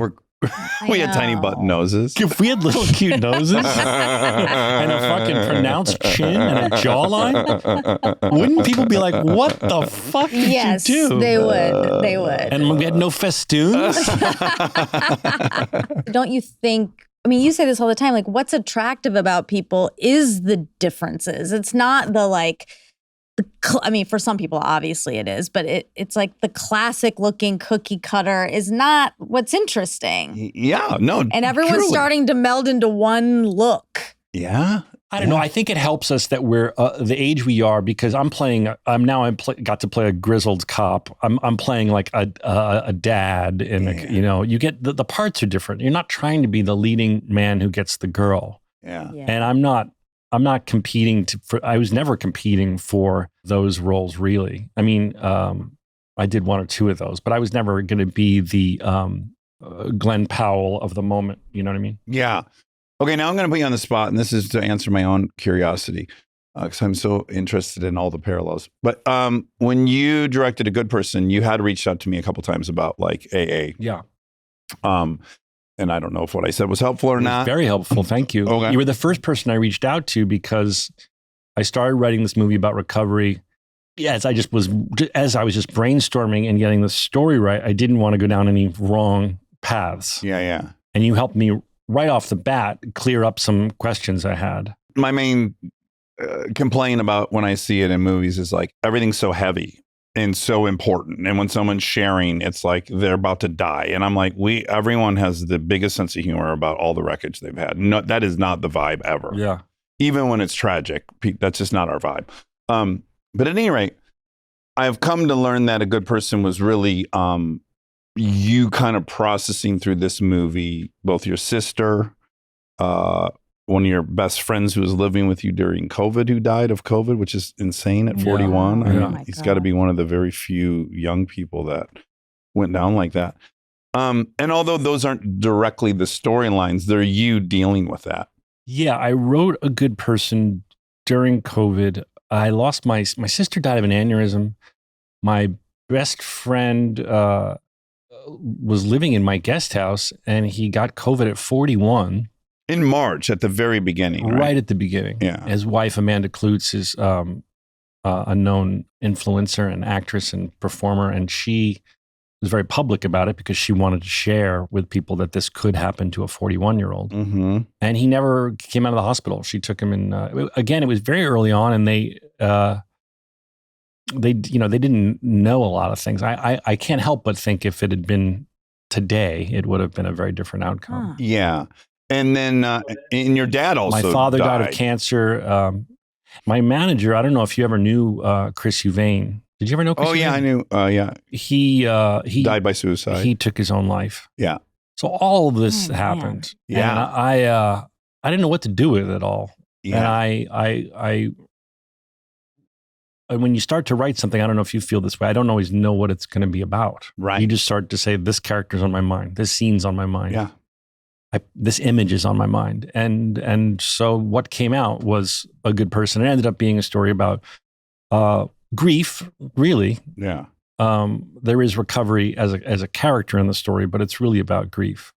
We had tiny button noses. If we had little cute noses and a fucking pronounced chin and a jawline, wouldn't people be like, what the fuck did Yes, you do? they would. They would. And we had no festoons? Don't you think, I mean, you say this all the time, like what's attractive about people is the differences. It's not the like, I mean, for some people, obviously it is, but it's like the classic looking cookie cutter is not what's interesting. Yeah, no. And everyone's truly. starting to meld into one look. Yeah. I don't know. I think it helps us that we're the age we are because got to play a grizzled cop. I'm playing like a dad, and you get the parts are different. You're not trying to be the leading man who gets the girl. Yeah. And I'm not competing I was never competing for those roles really. I mean, I did one or two of those, but I was never going to be the Glenn Powell of the moment. You know what I mean? Yeah. Okay, now I'm going to put you on the spot, and this is to answer my own curiosity, because I'm so interested in all the parallels. But when you directed A Good Person, you had reached out to me a couple times about like AA. Yeah. And I don't know if what I said was helpful or not. Very helpful. Thank you. Okay. You were the first person I reached out to because I started writing this movie about recovery. As I was just brainstorming and getting the story right, I didn't want to go down any wrong paths. Yeah. And you helped me right off the bat clear up some questions I had. My main complaint about when I see it in movies is like everything's so heavy and so important. And when someone's sharing, it's like they're about to die. And I'm like, everyone has the biggest sense of humor about all the wreckage they've had. No, that is not the vibe ever. Yeah. Even when it's tragic, that's just not our vibe. But at any rate, I've come to learn that A Good Person was really you kind of processing through this movie, both your sister, one of your best friends who was living with you during COVID, who died of COVID, which is insane at 41. Yeah. I mean, Oh my he's got to be one of the very few young people that went down like that. And although those aren't directly the storylines, they're you dealing with that. Yeah, I wrote A Good Person during COVID. I lost my sister died of an aneurysm. My best friend was living in my guest house, and he got COVID at 41. In March, at the very beginning, right at the beginning. Yeah. His wife, Amanda Klutz, is a known influencer and actress and performer, and she was very public about it because she wanted to share with people that this could happen to a 41-year-old. Mm-hmm. And he never came out of the hospital. She took him in. Again, it was very early on, and they didn't know a lot of things. I can't help but think if it had been today, it would have been a very different outcome. Huh. Yeah. And then and your dad also My father died of cancer. My manager, I don't know if you ever knew Chris Huvain. Did you ever know Chris Huvain? Oh, yeah, I knew. Yeah. He died by suicide. He took his own life. Yeah. So all of this happened. Yeah. And I didn't know what to do with it all. Yeah. And when you start to write something, I don't know if you feel this way. I don't always know what it's going to be about. Right. You just start to say, this character's on my mind. This scene's on my mind. Yeah. This image is on my mind. And so what came out was A Good Person. It ended up being a story about grief, really. Yeah. There is recovery as a character in the story, but it's really about grief.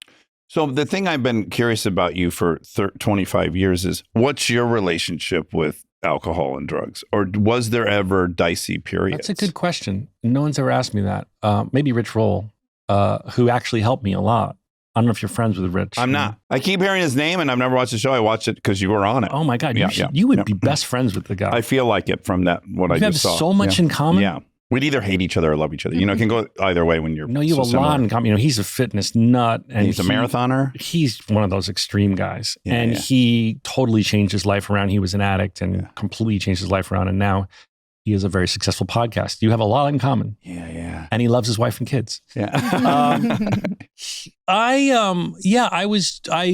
So the thing I've been curious about you for 25 years is what's your relationship with alcohol and drugs? Or was there ever dicey periods? That's a good question. No one's ever asked me that. Maybe Rich Roll, who actually helped me a lot. I don't know if you're friends with Rich. I'm not. I keep hearing his name and I've never watched the show. I watched it because you were on it. Oh my God. Yeah, You would be best friends with the guy. I feel like it from that, what I just saw. You have so much in common. Yeah. We'd either hate each other or love each other. You know, it can go either way when you're No, you have a lot in common. You know, he's a fitness nut. And he's a marathoner. He's one of those extreme guys. Yeah, and yeah. he totally changed his life around. He was an addict and completely changed his life around. And now he has a very successful podcast. You have a lot in common. Yeah. And he loves his wife and kids. Yeah. I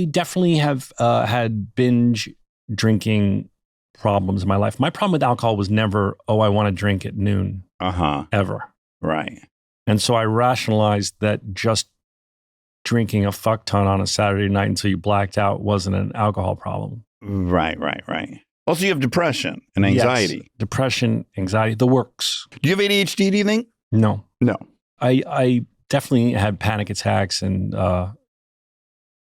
definitely have had binge drinking problems in my life. My problem with alcohol was never, I want to drink at noon. Ever. Right. And so I rationalized that just drinking a fuck ton on a Saturday night until you blacked out wasn't an alcohol problem. Right. Also, you have depression and anxiety. Yes, depression, anxiety, the works. Do you have ADHD, do you think? No. No. I definitely had panic attacks and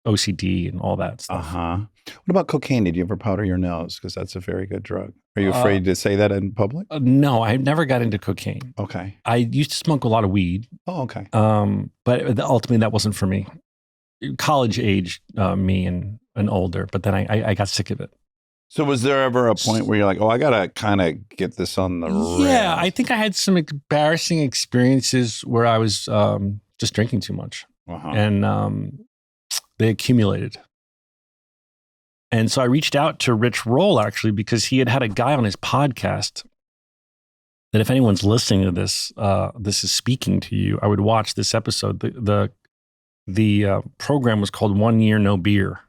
OCD and all that stuff. What about cocaine? Did you ever powder your nose? Because that's a very good drug. Are you afraid to say that in public? No, I never got into cocaine. Okay. I used to smoke a lot of weed. Oh, okay. But ultimately that wasn't for me. College age, me and older, but then I got sick of it. So was there ever a point where you're like, oh, I got to kind of get this on the Yeah, I think I had some embarrassing experiences where I was just drinking too much. And they accumulated. And so I reached out to Rich Roll, actually, because he had a guy on his podcast that if anyone's listening to this, this is speaking to you. I would watch this episode. The program was called 1 Year No Beer.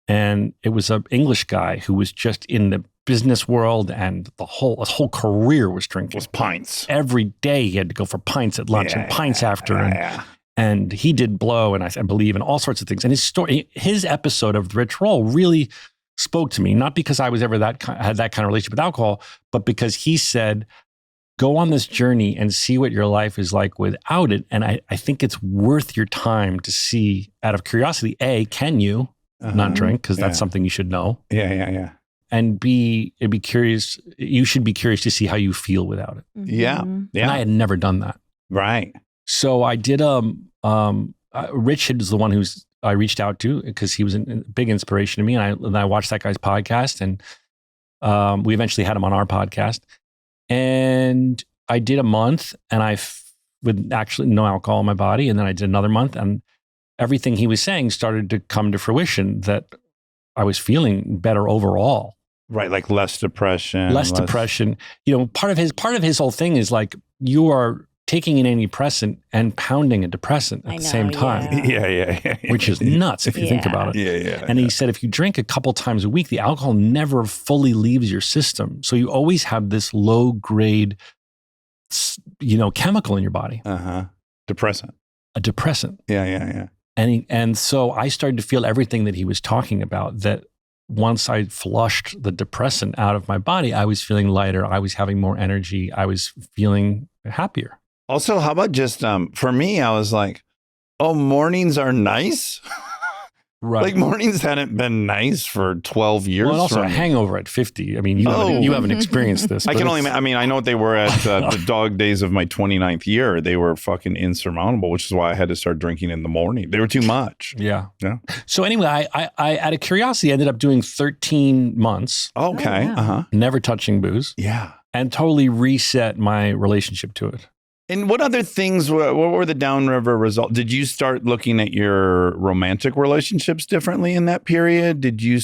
And it was an English guy who was just in the business world, and his whole career was drinking. It was pints. Every day he had to go for pints at lunch and pints after. And he did blow, and I believe, and all sorts of things. And his episode of Rich Roll really spoke to me, not because I was ever had that kind of relationship with alcohol, but because he said, go on this journey and see what your life is like without it. And I think it's worth your time to see, out of curiosity, A, can you not drink? Because that's something you should know. Yeah. And B, you should be curious to see how you feel without it. Yeah. And I had never done that. Right. So I did, Rich is the one I reached out to because he was a big inspiration to me. And I watched that guy's podcast, and we eventually had him on our podcast. And I did a month, and with actually no alcohol in my body. And then I did another month, and everything he was saying started to come to fruition, that I was feeling better overall. Right. Like less depression. Less depression. You know, part of his whole thing is like, you are taking an antidepressant and pounding a depressant at the same time. Yeah. Which is nuts if you think about it. Yeah. And he said, if you drink a couple times a week, the alcohol never fully leaves your system. So you always have this low grade, chemical in your body. Depressant. A depressant. Yeah. And so I started to feel everything that he was talking about, that once I flushed the depressant out of my body, I was feeling lighter. I was having more energy. I was feeling happier. Also, how about just, for me, I was like, oh, mornings are nice? Right. Like mornings hadn't been nice for 12 years. Well, and also a hangover at 50. I mean, you haven't experienced this. I know what they were at the dog days of my 29th year. They were fucking insurmountable, which is why I had to start drinking in the morning. They were too much. Yeah. So anyway, I out of curiosity, ended up doing 13 months. Okay. Never touching booze. Yeah. And totally reset my relationship to it. And what other things, what were the downriver results? Did you start looking at your romantic relationships differently in that period? Do you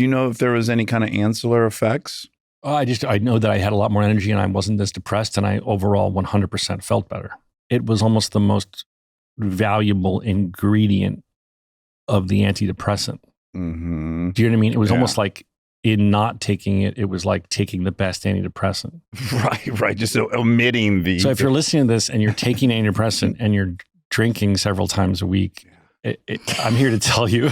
know if there was any kind of ancillary effects? I know that I had a lot more energy and I wasn't as depressed, and I overall 100% felt better. It was almost the most valuable ingredient of the antidepressant. Mm-hmm. Do you know what I mean? It was almost like, in not taking it, it was like taking the best antidepressant. Right. Just omitting the... So if you're listening to this and you're taking antidepressant and you're drinking several times a week, I'm here to tell you.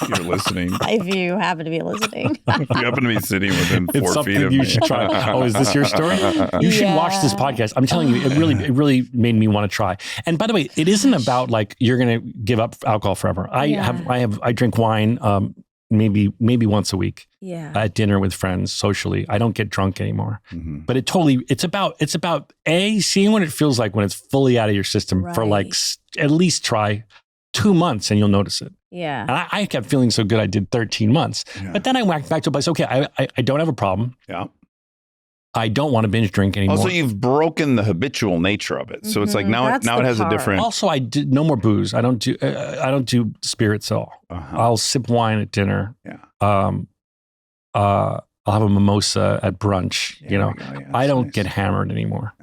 You're listening. If you happen to be listening. If you happen to be sitting within 4 feet of me. You should try. Oh, is this your story? You should watch this podcast. I'm telling you, it really made me want to try. And by the way, it isn't about like you're going to give up alcohol forever. I drink wine maybe once a week at dinner with friends socially. I don't get drunk anymore. Mm-hmm. But it's about seeing what it feels like when it's fully out of your system for like at least try 2 months and you'll notice it. Yeah. And I kept feeling so good I did 13 months. Yeah. But then I went back to a place, okay, I don't have a problem. Yeah. I don't want to binge drink anymore. Also, you've broken the habitual nature of it. So it's like now it has a different... Also, I did no more booze. I don't do spirits at all. I'll sip wine at dinner. Yeah. I'll have a mimosa at brunch. I don't get hammered anymore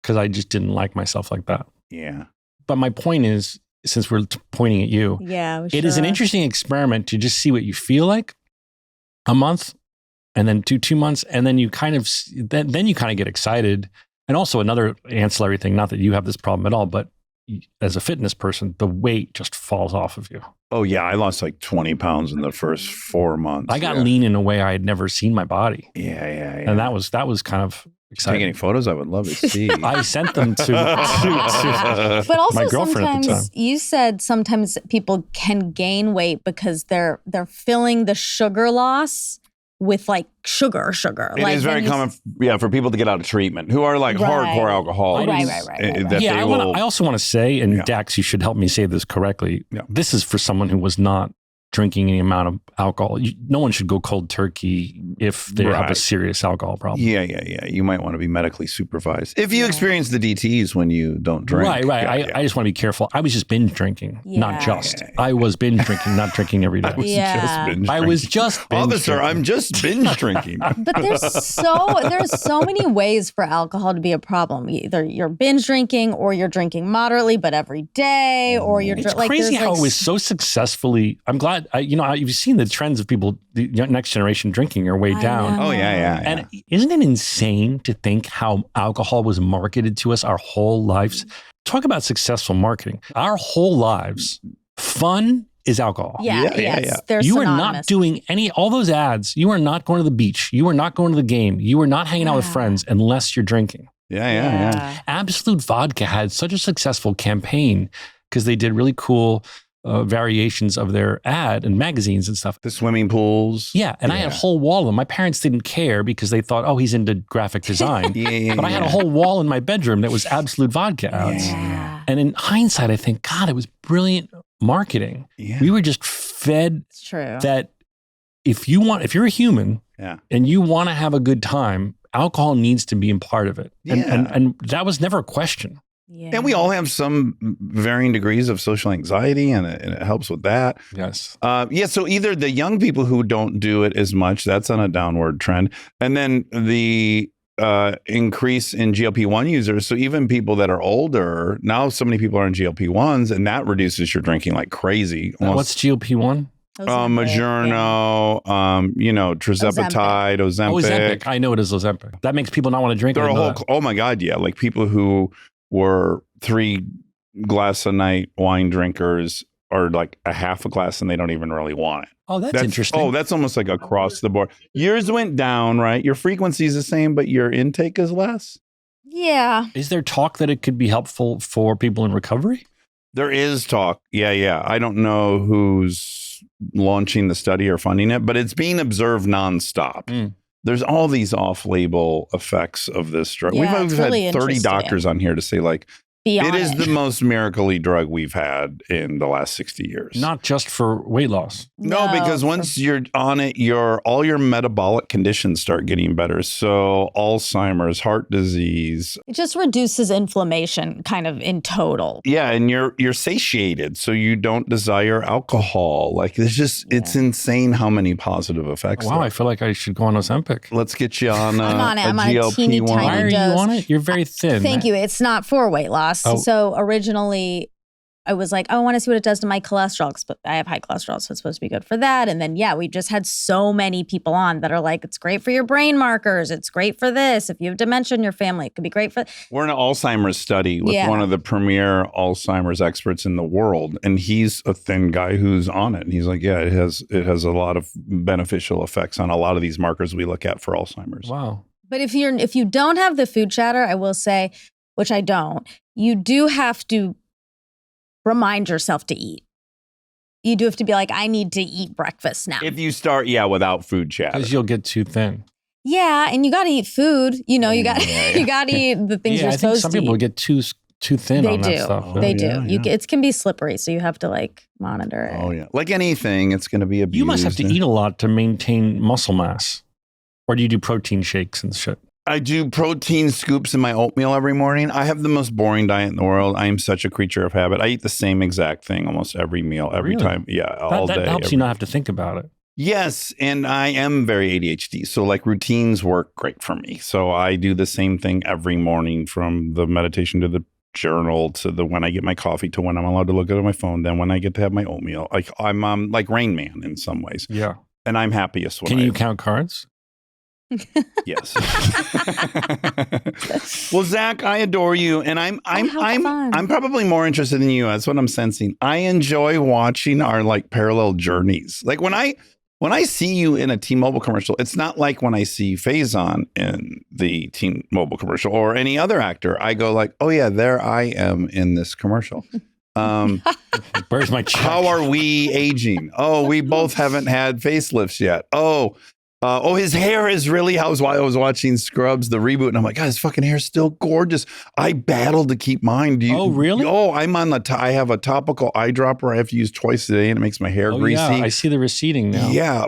because I just didn't like myself like that. Yeah. But my point is, since we're pointing at you, it is an interesting experiment to just see what you feel like a month. And then 2 months, and then you kind of get excited. And also another ancillary thing, not that you have this problem at all, but as a fitness person, the weight just falls off of you. Oh yeah, I lost like 20 pounds in the first 4 months. I got lean in a way I had never seen my body. Yeah. And that was kind of Take any photos? I would love to see. I sent them to But also my girlfriend at the time. sometimes you said sometimes people can gain weight because they're filling the sugar loss with like sugar. It like is very common, for people to get out of treatment who are like hardcore alcoholics. Right. That Yeah, they will, I also want to say, and Dax, you should help me say this correctly. Yeah. This is for someone who was not drinking any amount of alcohol. No one should go cold turkey if they have a serious alcohol problem. Yeah. You might want to be medically supervised. If you experience the DTs when you don't drink. Right. I just want to be careful. I was just binge drinking, not just. I was binge drinking, not drinking every day. I was just binge Officer, drinking. I'm just binge drinking. But there's so many ways for alcohol to be a problem. Either you're binge drinking, or you're drinking moderately but every day, or you're It's crazy how it was so successfully. I'm glad. You've seen the trends of people, the next generation drinking are way down. know. Oh, yeah. And isn't it insane to think how alcohol was marketed to us our whole lives? Talk about successful marketing. Our whole lives, fun is alcohol. Yes. They're You are synonymous. not doing all those ads. You are not going to the beach. You are not going to the game. You are not hanging out with friends unless you're drinking. Yeah. Absolute Vodka had such a successful campaign because they did really cool variations of their ad and magazines and stuff. The swimming pools. Yeah, and I had a whole wall of them. My parents didn't care because they thought, he's into graphic design. But I had a whole wall in my bedroom that was Absolute Vodka ads. Yeah. And in hindsight, I think, God, it was brilliant marketing. Yeah. We were just fed It's true. that if you're a human and you want to have a good time, alcohol needs to be a part of it. And that was never a question. Yeah. And we all have some varying degrees of social anxiety, and it helps with that. Yes. So either the young people who don't do it as much, that's on a downward trend. And then the increase in GLP-1 users. So even people that are older, now so many people are on GLP-1s, and that reduces your drinking like crazy. What's GLP-1 Mounjaro, Tirzepatide, Ozempic. I know it is Ozempic. That makes people not want to drink. There are a whole, oh my God, yeah. Like people who were 3 glass a night wine drinkers are like a half a glass and they don't even really want it. Oh, that's interesting. Oh, that's almost like across the board. Yours went down, right? Your frequency is the same, but your intake is less? Yeah. Is there talk that it could be helpful for people in recovery? There is talk. Yeah. I don't know who's launching the study or funding it, but it's being observed nonstop. There's all these off-label effects of this drug. Yeah, We've really had 30 doctors on here to say, like, it is the most miracle-y drug we've had in the last 60 years. Not just for weight loss. No, because once you're on it, all your metabolic conditions start getting better. So Alzheimer's, heart disease. It just reduces inflammation kind of in total. Yeah, and you're satiated, so you don't desire alcohol. Like it's insane how many positive effects. Wow, I feel like I should go on Ozempic. Let's get you on I'm on it. I'm on a GLP-1. teeny tiny Why are you dose. on it? You're very thin. Thank you. It's not for weight loss. Oh. So originally I was like, I want to see what it does to my cholesterol, but I have high cholesterol, so it's supposed to be good for that. And then, we just had so many people on that are like, it's great for your brain markers. It's great for this. If you have dementia in your family, it could be great for. We're in an Alzheimer's study with one of the premier Alzheimer's experts in the world. And he's a thin guy who's on it. And he's like, it has a lot of beneficial effects on a lot of these markers we look at for Alzheimer's. Wow. But if you don't have the food chatter, I will say, which I don't, you do have to remind yourself to eat. You do have to be like, I need to eat breakfast now. If you start, without food chatter. Because you'll get too thin. Yeah, and you got to eat food. You got you got to eat the things you're I supposed think some to people eat. get too thin They on do. that stuff. They do. It can be slippery, so you have to like monitor it. Oh yeah, like anything, it's going to be abused. You must have to eat a lot to maintain muscle mass. Or do you do protein shakes and shit? I do protein scoops in my oatmeal every morning. I have the most boring diet in the world. I am such a creature of habit. I eat the same exact thing almost every meal, every time. Yeah, all day. That helps you not have to think about it. Yes, and I am very ADHD, so like routines work great for me. So I do the same thing every morning, from the meditation to the journal to the when I get my coffee to when I'm allowed to look at my phone, then when I get to have my oatmeal. Like I'm like Rain Man in some ways. Yeah. And I'm happiest when Can you count cards? Yes. Well, Zach, I adore you, and I'm probably more interested in you. That's what I'm sensing. I enjoy watching our like parallel journeys. Like when I When I see you in a T-Mobile commercial, it's not like when I see Faison in the T-Mobile commercial or any other actor. I go like, oh yeah, there I am in this commercial. Where's my check? How are we aging? Oh, we both haven't had facelifts yet. Oh, his hair is really. I was watching Scrubs, the reboot, and I'm like, God, his fucking hair's still gorgeous. I battled to keep mine. Oh, really? Oh, I'm on I have a topical eye dropper I have to use twice a day, and it makes my hair greasy. Yeah, I see the receding now. Yeah.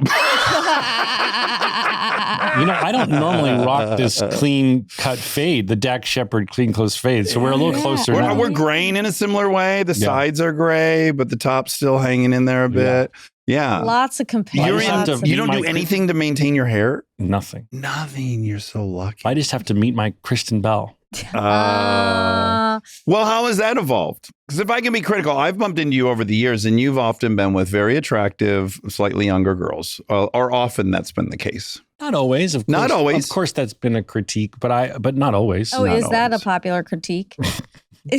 I don't normally rock this clean cut fade, the Dax Shepard clean close fade. So we're a little closer now. We're graying in a similar way. The sides are gray, but the top's still hanging in there a bit. Yeah. Lots of comparisons. You don't do anything to maintain your hair? Nothing. You're so lucky. I just have to meet my Kristen Bell. Well, how has that evolved? Because if I can be critical, I've bumped into you over the years, and you've often been with very attractive, slightly younger girls, or often that's been the case. Not always, of course. Not always. Of course, that's been a critique, but not always. Oh, not is that a always. popular critique?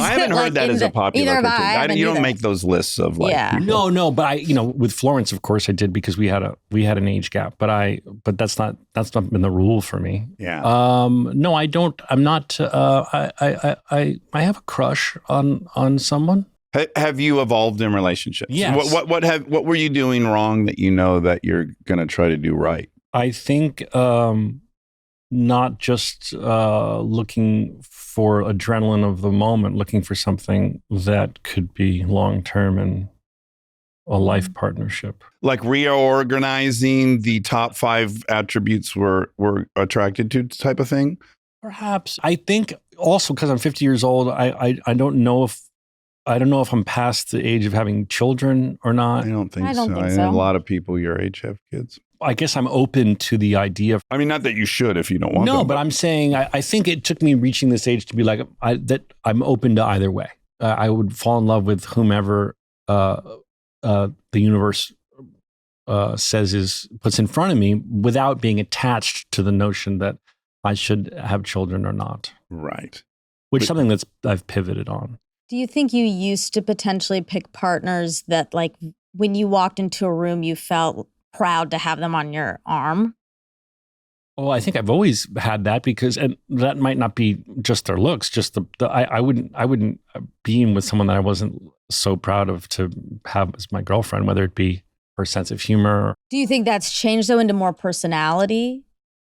I haven't heard that as a popular critique. You don't make those lists of like. Yeah. People. No, but with Florence, of course, I did because we had an age gap. But that's not been the rule for me. Yeah. No, I don't. I'm not. I have a crush on someone. Have you evolved in relationships? Yes. What were you doing wrong that you know that you're going to try to do right? I think not just looking for adrenaline of the moment, looking for something that could be long-term and a life partnership. Like reorganizing the top 5 attributes we're attracted to type of thing? Perhaps. I think also because I'm 50 years old, I don't know if I'm past the age of having children or not. I don't think I don't so. think I so. know a lot of people your age have kids. I guess I'm open to the idea of. I mean, not that you should if you don't want to. No, but I'm saying I think it took me reaching this age to be like that I'm open to either way. I would fall in love with whomever the universe says puts in front of me without being attached to the notion that I should have children or not. Right. Which is something that's I've pivoted on. Do you think you used to potentially pick partners that, like, when you walked into a room, you felt proud to have them on your arm? Oh, I think I've always had that and that might not be just their looks. Just I wouldn't be with someone that I wasn't so proud of to have as my girlfriend, whether it be her sense of humor. Do you think that's changed though into more personality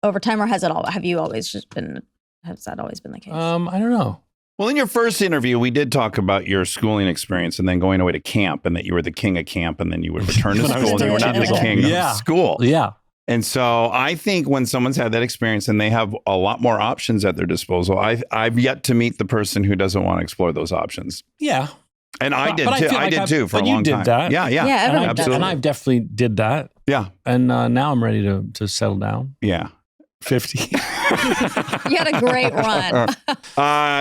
over time, or has that always been the case? I don't know. Well, in your first interview, we did talk about your schooling experience and then going away to camp, and that you were the king of camp, and then you would return to school and you were not the king of school. Yeah. And so I think when someone's had that experience and they have a lot more options at their disposal, I've yet to meet the person who doesn't want to explore those options. Yeah. And I did too. I did too for a long time. You did that. Yeah. Absolutely. And I definitely did that. Yeah. And now I'm ready to settle down. Yeah. 50. You had a great run.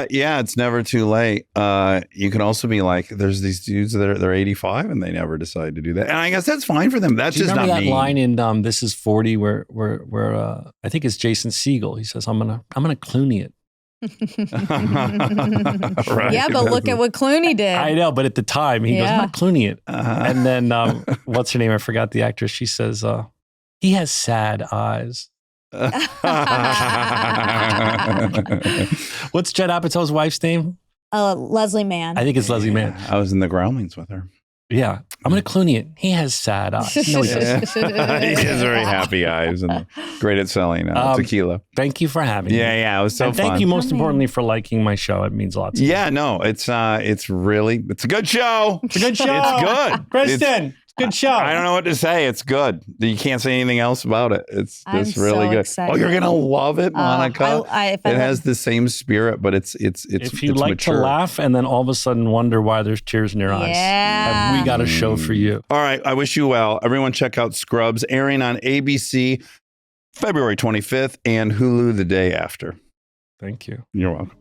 Yeah, it's never too late. You can also be like, there's these dudes that they're 85 and they never decide to do that. And I guess that's fine for them. That's just not me. Remember that line in This Is 40 where I think it's Jason Segel. He says, I'm gonna Clooney it. Right. Yeah, but look at what Clooney did. I know, but at the time he goes, I'm gonna Clooney it. Uh-huh. And then what's her name? I forgot the actress. She says, he has sad eyes. What's Judd Apatow's wife's name? Leslie Mann. I think it's Leslie Mann. I was in the Groundlings with her. Yeah. I'm going to Clooney it. He has sad eyes. No, he doesn't. He has very happy eyes and great at selling tequila. Thank you for having me. Yeah, it was so and fun. Thank you most importantly for liking my show. It means a lot to me. Yeah, no, it's a good show. It's a good show. It's good. Kristen, good show. I don't know what to say. It's good. You can't say anything else about it. It's just really good. Excited. Oh, you're gonna love it, Monica. It has the same spirit, but it's if you like mature. to laugh and then all of a sudden wonder why there's tears in your eyes, have we got a show for you. All right, I wish you well. Everyone, check out Scrubs, airing on ABC February 25th and Hulu the day after. Thank you. You're welcome.